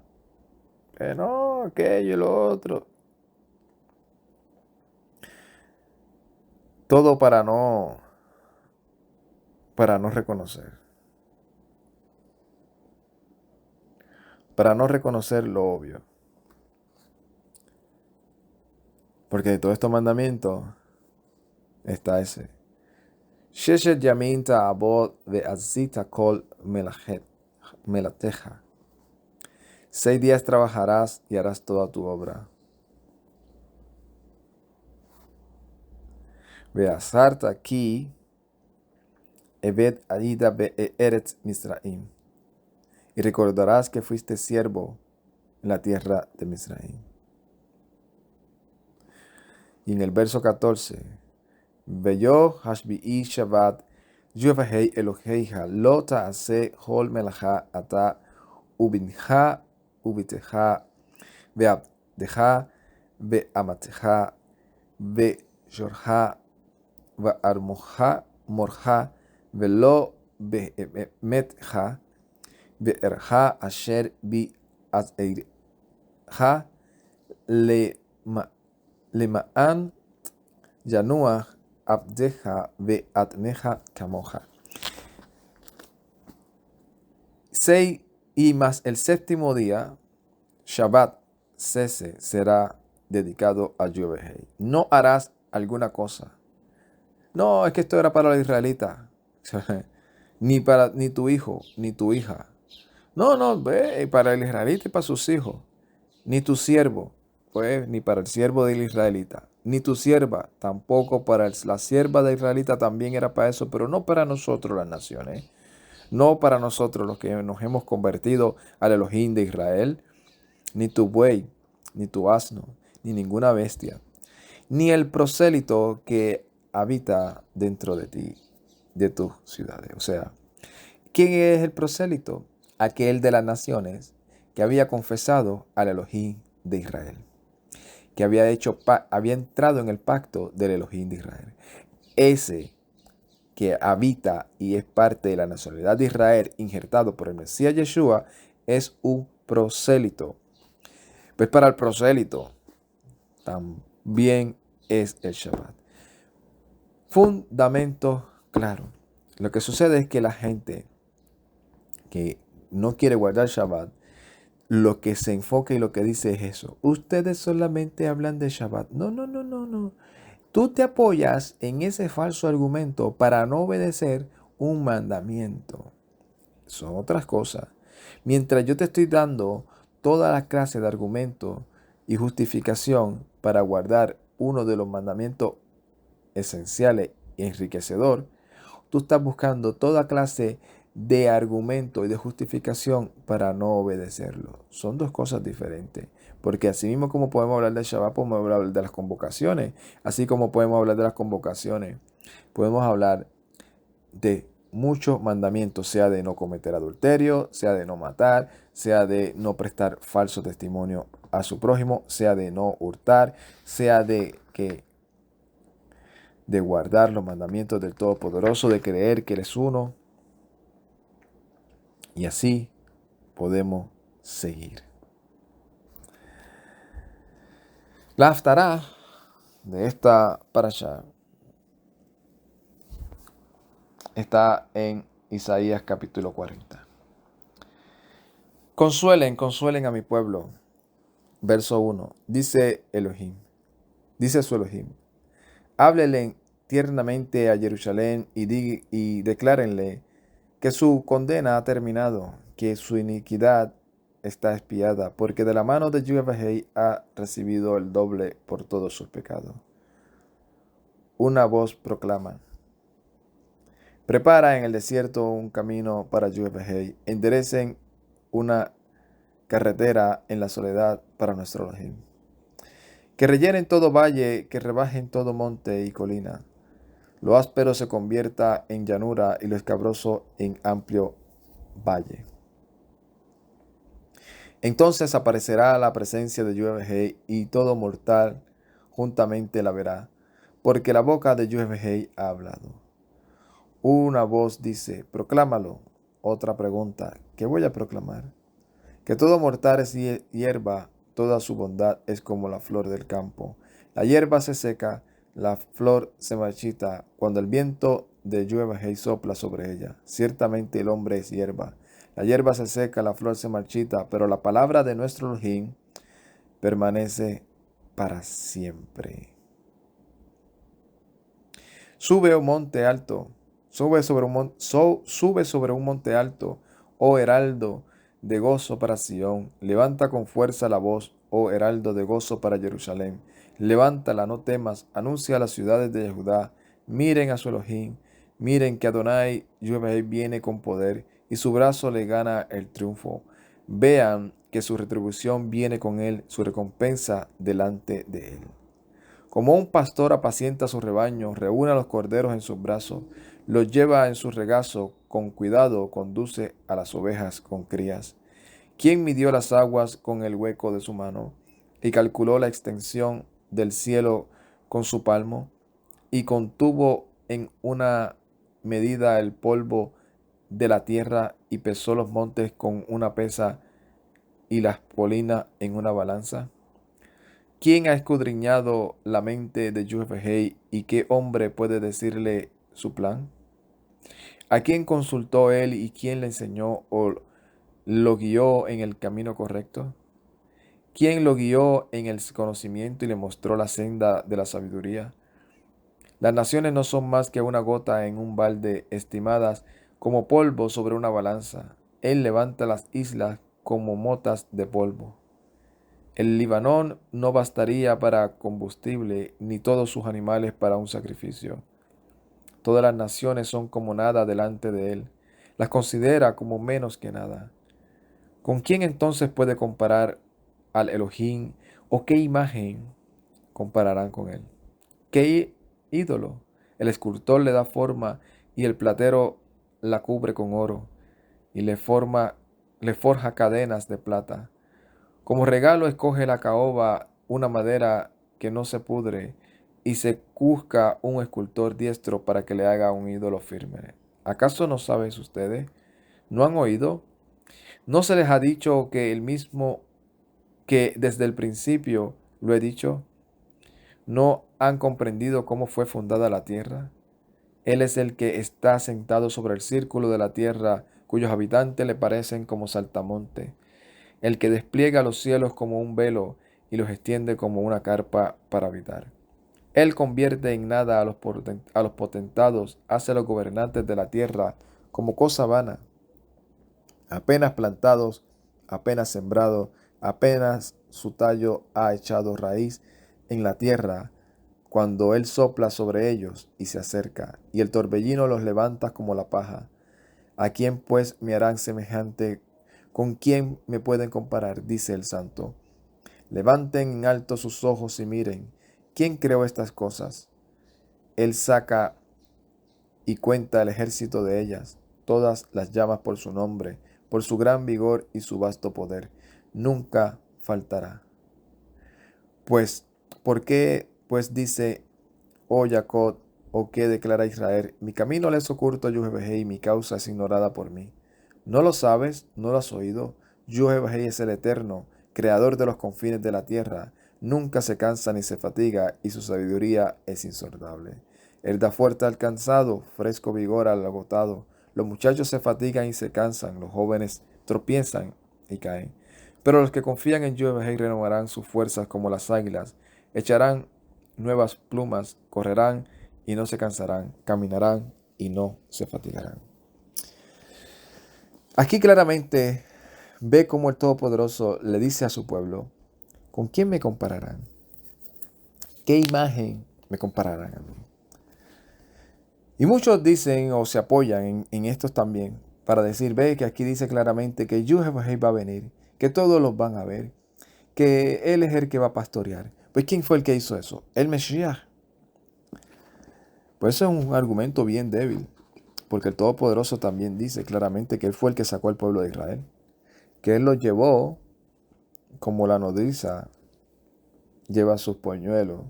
no, aquello y lo otro. Todo para no reconocer. Para no reconocer lo obvio. Porque de todos estos mandamientos está ese. Sheshet yamin ta'abod ve'azita kol melateja. 6 días trabajarás y harás toda tu obra. Ve'asarta aquí evet adida be'eretz Misraim. Y recordarás que fuiste siervo en la tierra de Misraim. Y en el verso 14, Veyo hashbi'i Shabbat, Yuvahei Eloheija, lo ta'ase hol melacha ata ubinja ubiteja, ve'abdeja, ve'amateja, ve'shorja, ve'armoja, morja, ve'lo be'metja, ve'erja asher bi'azeirja, lema'an Yanuah abdeja ve'atneja kamoja. 6 y más el séptimo día, Shabbat, cese, será dedicado a Yovehei. No harás alguna cosa. No, es que esto era para los israelitas. Ni tu hijo, ni tu hija. No, ve, para el israelita y para sus hijos. Ni tu siervo, pues, ni para el siervo del israelita. Ni tu sierva, tampoco para la sierva de israelita también era para eso, pero no para nosotros las naciones. No para nosotros los que nos hemos convertido al Elohim de Israel. Ni tu buey, ni tu asno, ni ninguna bestia. Ni el prosélito que habita dentro de ti, de tus ciudades. O sea, ¿quién es el prosélito? Aquel de las naciones que había confesado al Elohim de Israel, que había entrado en el pacto del Elohim de Israel. Ese que habita y es parte de la nacionalidad de Israel, injertado por el Mesías Yeshua, es un prosélito. Pues para el prosélito también es el Shabbat. Fundamento claro. Lo que sucede es que la gente que no quiere guardar Shabbat, lo que se enfoca y lo que dice es eso. Ustedes solamente hablan de Shabbat. No, no, no, no, no. Tú te apoyas en ese falso argumento para no obedecer un mandamiento. Son otras cosas. Mientras yo te estoy dando toda la clase de argumentos y justificación para guardar uno de los mandamientos esenciales y enriquecedor, tú estás buscando toda clase de argumento y de justificación para no obedecerlo. Son dos cosas diferentes. Porque así mismo como podemos hablar del Shabbat, podemos hablar de las convocaciones. Así como podemos hablar de las convocaciones, podemos hablar de muchos mandamientos, sea de no cometer adulterio, sea de no matar, sea de no prestar falso testimonio a su prójimo, sea de no hurtar, sea de guardar los mandamientos del Todopoderoso, de creer que Él es uno. Y así podemos seguir. La haftará de esta parashá está en Isaías capítulo 40. Consuelen, consuelen a mi pueblo. Verso 1. Dice Elohim. Dice su Elohim. Háblenle tiernamente a Jerusalén y declárenle que su condena ha terminado, que su iniquidad está expiada, porque de la mano de Yahweh ha recibido el doble por todos sus pecados. Una voz proclama: prepara en el desierto un camino para Yahweh, enderecen una carretera en la soledad para nuestro Elohim. Que rellenen todo valle, que rebajen todo monte y colina. Lo áspero se convierta en llanura y lo escabroso en amplio valle. Entonces aparecerá la presencia de Yahweh y todo mortal juntamente la verá, porque la boca de Yahweh ha hablado. Una voz dice: proclámalo. Otra pregunta: ¿qué voy a proclamar? Que todo mortal es hierba, toda su bondad es como la flor del campo. La hierba se seca, la flor se marchita, cuando el viento de Yahweh sopla sobre ella. Ciertamente el hombre es hierba. La hierba se seca, la flor se marchita, pero la palabra de nuestro Elohim permanece para siempre. Sube un monte alto, sube sobre un monte alto, oh heraldo de gozo para Sión. Levanta con fuerza la voz, oh heraldo de gozo para Jerusalén. Levántala, no temas, anuncia a las ciudades de Judá. Miren a su Elohim, miren que Adonai Yahweh viene con poder y su brazo le gana el triunfo. Vean que su retribución viene con él, su recompensa delante de él. Como un pastor apacienta su rebaño, reúne a los corderos en sus brazos, los lleva en su regazo, con cuidado conduce a las ovejas con crías. ¿Quién midió las aguas con el hueco de su mano y calculó la extensión del cielo con su palmo y contuvo en una medida el polvo de la tierra y pesó los montes con una pesa y las colinas en una balanza? ¿Quién ha escudriñado la mente de Yahweh y qué hombre puede decirle su plan? ¿A quién consultó él y quién le enseñó o lo guió en el camino correcto? ¿Quién lo guió en el conocimiento y le mostró la senda de la sabiduría? Las naciones no son más que una gota en un balde, estimadas como polvo sobre una balanza. Él levanta las islas como motas de polvo. El Libanón no bastaría para combustible, ni todos sus animales para un sacrificio. Todas las naciones son como nada delante de él. Las considera como menos que nada. ¿Con quién entonces puede comparar al Elohim? ¿O qué imagen compararán con él? ¿Qué ídolo? El escultor le da forma y el platero la cubre con oro y le forma le forja cadenas de plata. Como regalo escoge la caoba una madera que no se pudre, y se busca un escultor diestro para que le haga un ídolo firme. ¿Acaso no sabes ustedes? ¿No han oído? ¿No se les ha dicho que el mismo que desde el principio lo he dicho? ¿No han comprendido cómo fue fundada la tierra? Él es el que está sentado sobre el círculo de la tierra, cuyos habitantes le parecen como saltamonte, el que despliega los cielos como un velo y los extiende como una carpa para habitar. Él convierte en nada a los potentados, hace a los gobernantes de la tierra como cosa vana, apenas plantados, apenas sembrados, apenas su tallo ha echado raíz en la tierra, cuando él sopla sobre ellos y se acerca, y el torbellino los levanta como la paja. ¿A quién pues me harán semejante? ¿Con quién me pueden comparar? Dice el Santo. Levanten en alto sus ojos y miren. ¿Quién creó estas cosas? Él saca y cuenta el ejército de ellas. Todas las llama por su nombre, por su gran vigor y su vasto poder. Nunca faltará. Pues, ¿por qué pues dice, oh Jacob, o qué declara Israel? Mi camino le es oculto a Yuhebejei y mi causa es ignorada por mí. ¿No lo sabes? ¿No lo has oído? Yuhebejei es el Eterno, creador de los confines de la tierra. Nunca se cansa ni se fatiga, y su sabiduría es insondable. Él da fuerte al cansado, fresco vigor al agotado. Los muchachos se fatigan y se cansan, los jóvenes tropiezan y caen. Pero los que confían en Yuhebejei renovarán sus fuerzas como las águilas, echarán nuevas plumas, correrán y no se cansarán, caminarán y no se fatigarán. Aquí claramente ve cómo el Todopoderoso le dice a su pueblo, ¿con quién me compararán? ¿Qué imagen me compararán a mí? Y muchos dicen o se apoyan en estos también para decir, ve que aquí dice claramente que Yuhebehei va a venir, que todos los van a ver, que Él es el que va a pastorear. Pues ¿quién fue el que hizo eso? El Mesías. Pues eso es un argumento bien débil, porque el Todopoderoso también dice claramente que Él fue el que sacó al pueblo de Israel, que Él los llevó como la nodriza lleva sus polluelos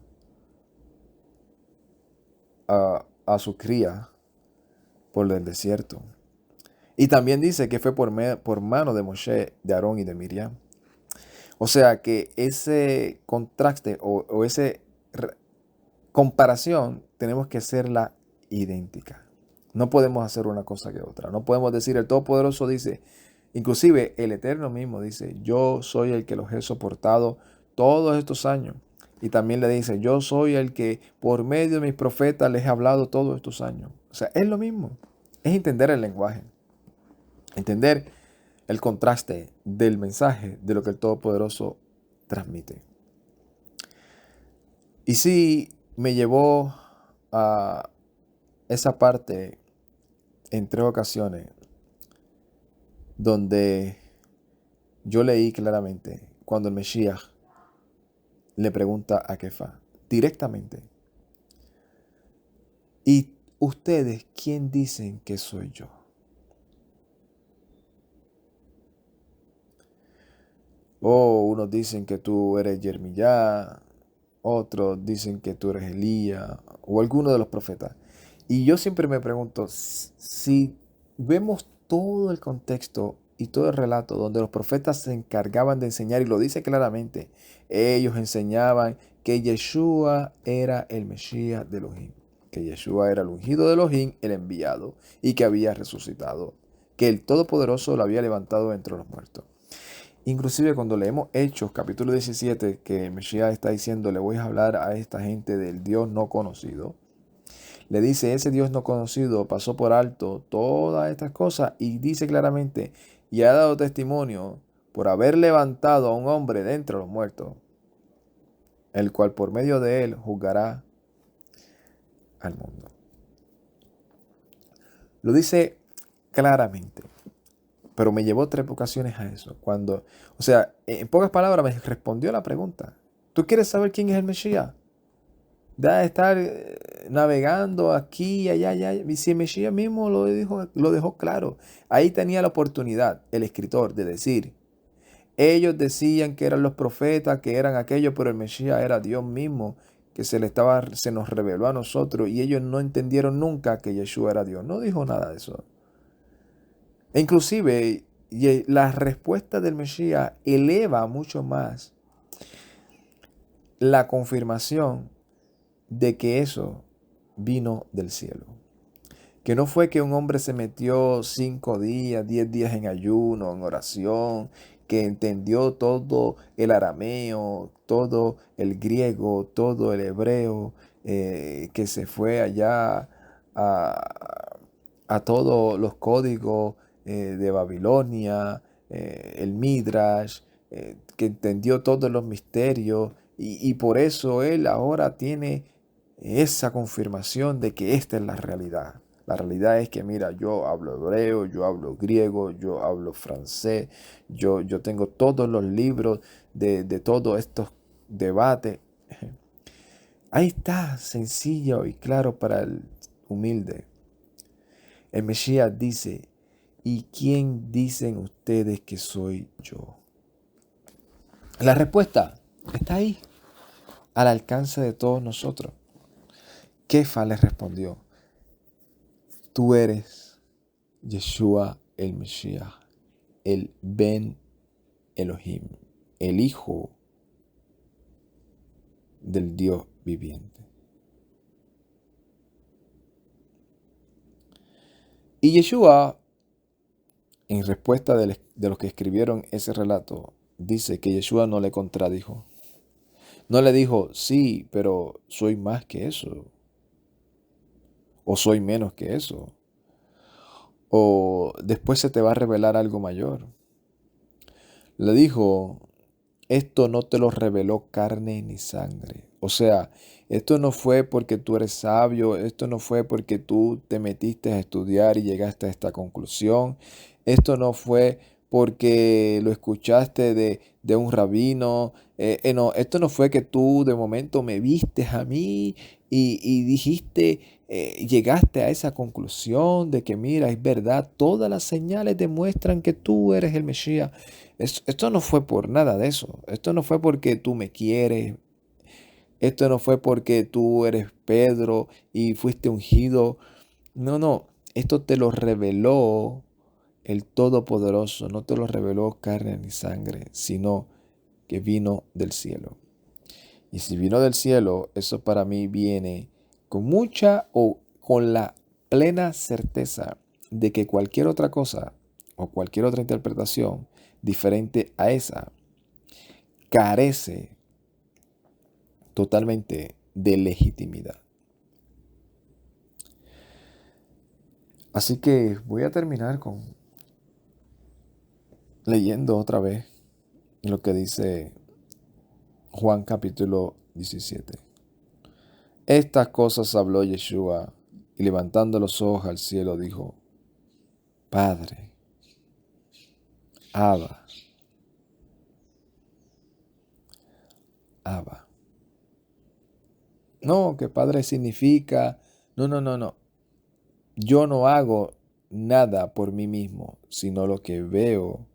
a su cría por el desierto. Y también dice que fue por mano de Moshe, de Aarón y de Miriam. O sea que ese contraste o esa comparación tenemos que hacerla idéntica. No podemos hacer una cosa que otra. No podemos decir, el Todopoderoso dice, inclusive el Eterno mismo dice, yo soy el que los he soportado todos estos años. Y también le dice, yo soy el que por medio de mis profetas les he hablado todos estos años. O sea, es lo mismo. Es entender el lenguaje. Entender el contraste del mensaje de lo que el Todopoderoso transmite. Y sí, me llevó a esa parte en 3 ocasiones donde yo leí claramente cuando el Mesías le pregunta a Kefa directamente, ¿y ustedes quién dicen que soy yo? Unos dicen que tú eres Jeremías, otros dicen que tú eres Elías o alguno de los profetas. Y yo siempre me pregunto, si vemos todo el contexto y todo el relato donde los profetas se encargaban de enseñar, y lo dice claramente, ellos enseñaban que Yeshua era el Mesías de Elohim, que Yeshua era el ungido de Elohim, el enviado, y que había resucitado, que el Todopoderoso lo había levantado entre los muertos. Inclusive cuando leemos Hechos, capítulo 17, que Mesías está diciendo, le voy a hablar a esta gente del Dios no conocido. Le dice, ese Dios no conocido pasó por alto todas estas cosas y dice claramente, y ha dado testimonio por haber levantado a un hombre de entre los muertos, el cual por medio de él juzgará al mundo. Lo dice claramente. Pero me llevó 3 ocasiones a eso. Cuando, o sea, en pocas palabras me respondió la pregunta. ¿Tú quieres saber quién es el Mesías? Deja de estar navegando aquí y allá, allá. Y si el Mesías mismo lo dejó claro. Ahí tenía la oportunidad el escritor de decir, ellos decían que eran los profetas, que eran aquellos, pero el Mesías era Dios mismo, que se nos reveló a nosotros y ellos no entendieron nunca que Yeshua era Dios. No dijo nada de eso. E inclusive la respuesta del Mesías eleva mucho más la confirmación de que eso vino del cielo. Que no fue que un hombre se metió 5 días, 10 días en ayuno, en oración, que entendió todo el arameo, todo el griego, todo el hebreo, que se fue allá a todos los códigos de Babilonia, el Midrash, que entendió todos los misterios y por eso él ahora tiene esa confirmación de que esta es la realidad. La realidad es que, mira, yo hablo hebreo, yo hablo griego, yo hablo francés, yo tengo todos los libros de todos estos debates. Ahí está, sencillo y claro para el humilde. El Mesías dice, ¿y quién dicen ustedes que soy yo? La respuesta está ahí, al alcance de todos nosotros. Kefa le respondió, tú eres Yeshua el Mesías, el Ben Elohim, el Hijo del Dios viviente. Y Yeshua, en respuesta de los que escribieron ese relato, dice que Yeshua no le contradijo. No le dijo, sí, pero soy más que eso. O soy menos que eso. O después se te va a revelar algo mayor. Le dijo, esto no te lo reveló carne ni sangre. O sea, esto no fue porque tú eres sabio, esto no fue porque tú te metiste a estudiar y llegaste a esta conclusión. Esto no fue porque lo escuchaste de un rabino. No, esto no fue que tú de momento me vistes a mí y dijiste, llegaste a esa conclusión de que mira, es verdad, todas las señales demuestran que tú eres el Mesías. Esto no fue por nada de eso. Esto no fue porque tú me quieres. Esto no fue porque tú eres Pedro y fuiste ungido. No, no. Esto te lo reveló el Todopoderoso. No te lo reveló carne ni sangre, sino que vino del cielo. Y si vino del cielo, eso para mí viene con mucha o con la plena certeza de que cualquier otra cosa o cualquier otra interpretación diferente a esa carece totalmente de legitimidad. Así que voy a terminar con leyendo otra vez lo que dice Juan capítulo 17. Estas cosas habló Yeshua y levantando los ojos al cielo dijo, Padre, Abba, Abba. No, que Padre significa, no. Yo no hago nada por mí mismo, sino lo que veo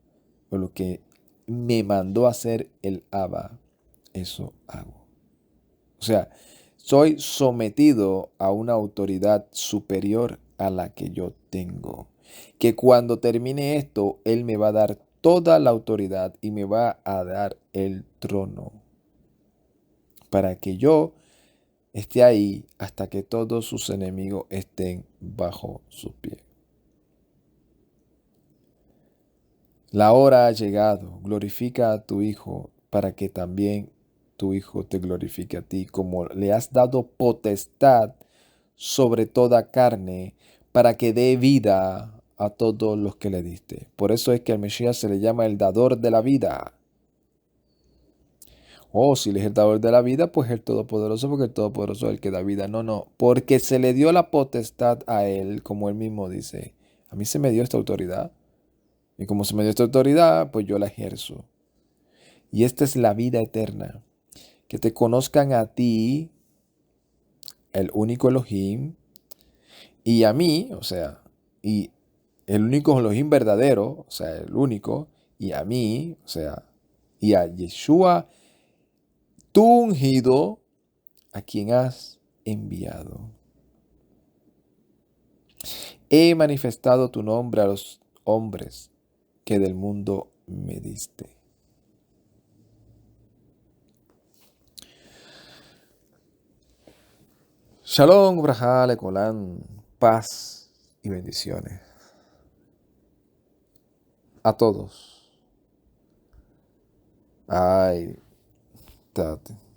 o lo que me mandó a hacer el Abba, eso hago. O sea, soy sometido a una autoridad superior a la que yo tengo. Que cuando termine esto, Él me va a dar toda la autoridad y me va a dar el trono. Para que yo esté ahí hasta que todos sus enemigos estén bajo sus pies. La hora ha llegado, glorifica a tu Hijo, para que también tu Hijo te glorifique a ti, como le has dado potestad sobre toda carne, para que dé vida a todos los que le diste. Por eso es que al Mesías se le llama el dador de la vida. Si él es el dador de la vida, pues el Todopoderoso, porque el Todopoderoso es el que da vida. No, porque se le dio la potestad a él, como él mismo dice. A mí se me dio esta autoridad. Y como se me dio esta autoridad, pues yo la ejerzo. Y esta es la vida eterna. Que te conozcan a ti, el único Elohim, y a mí, o sea, y el único Elohim verdadero, o sea, el único, y a mí, o sea, y a Yeshua, tu ungido, a quien has enviado. He manifestado tu nombre a los hombres que del mundo me diste. Shalom, Brajá, Lecolán, paz y bendiciones a todos. Ay, tate.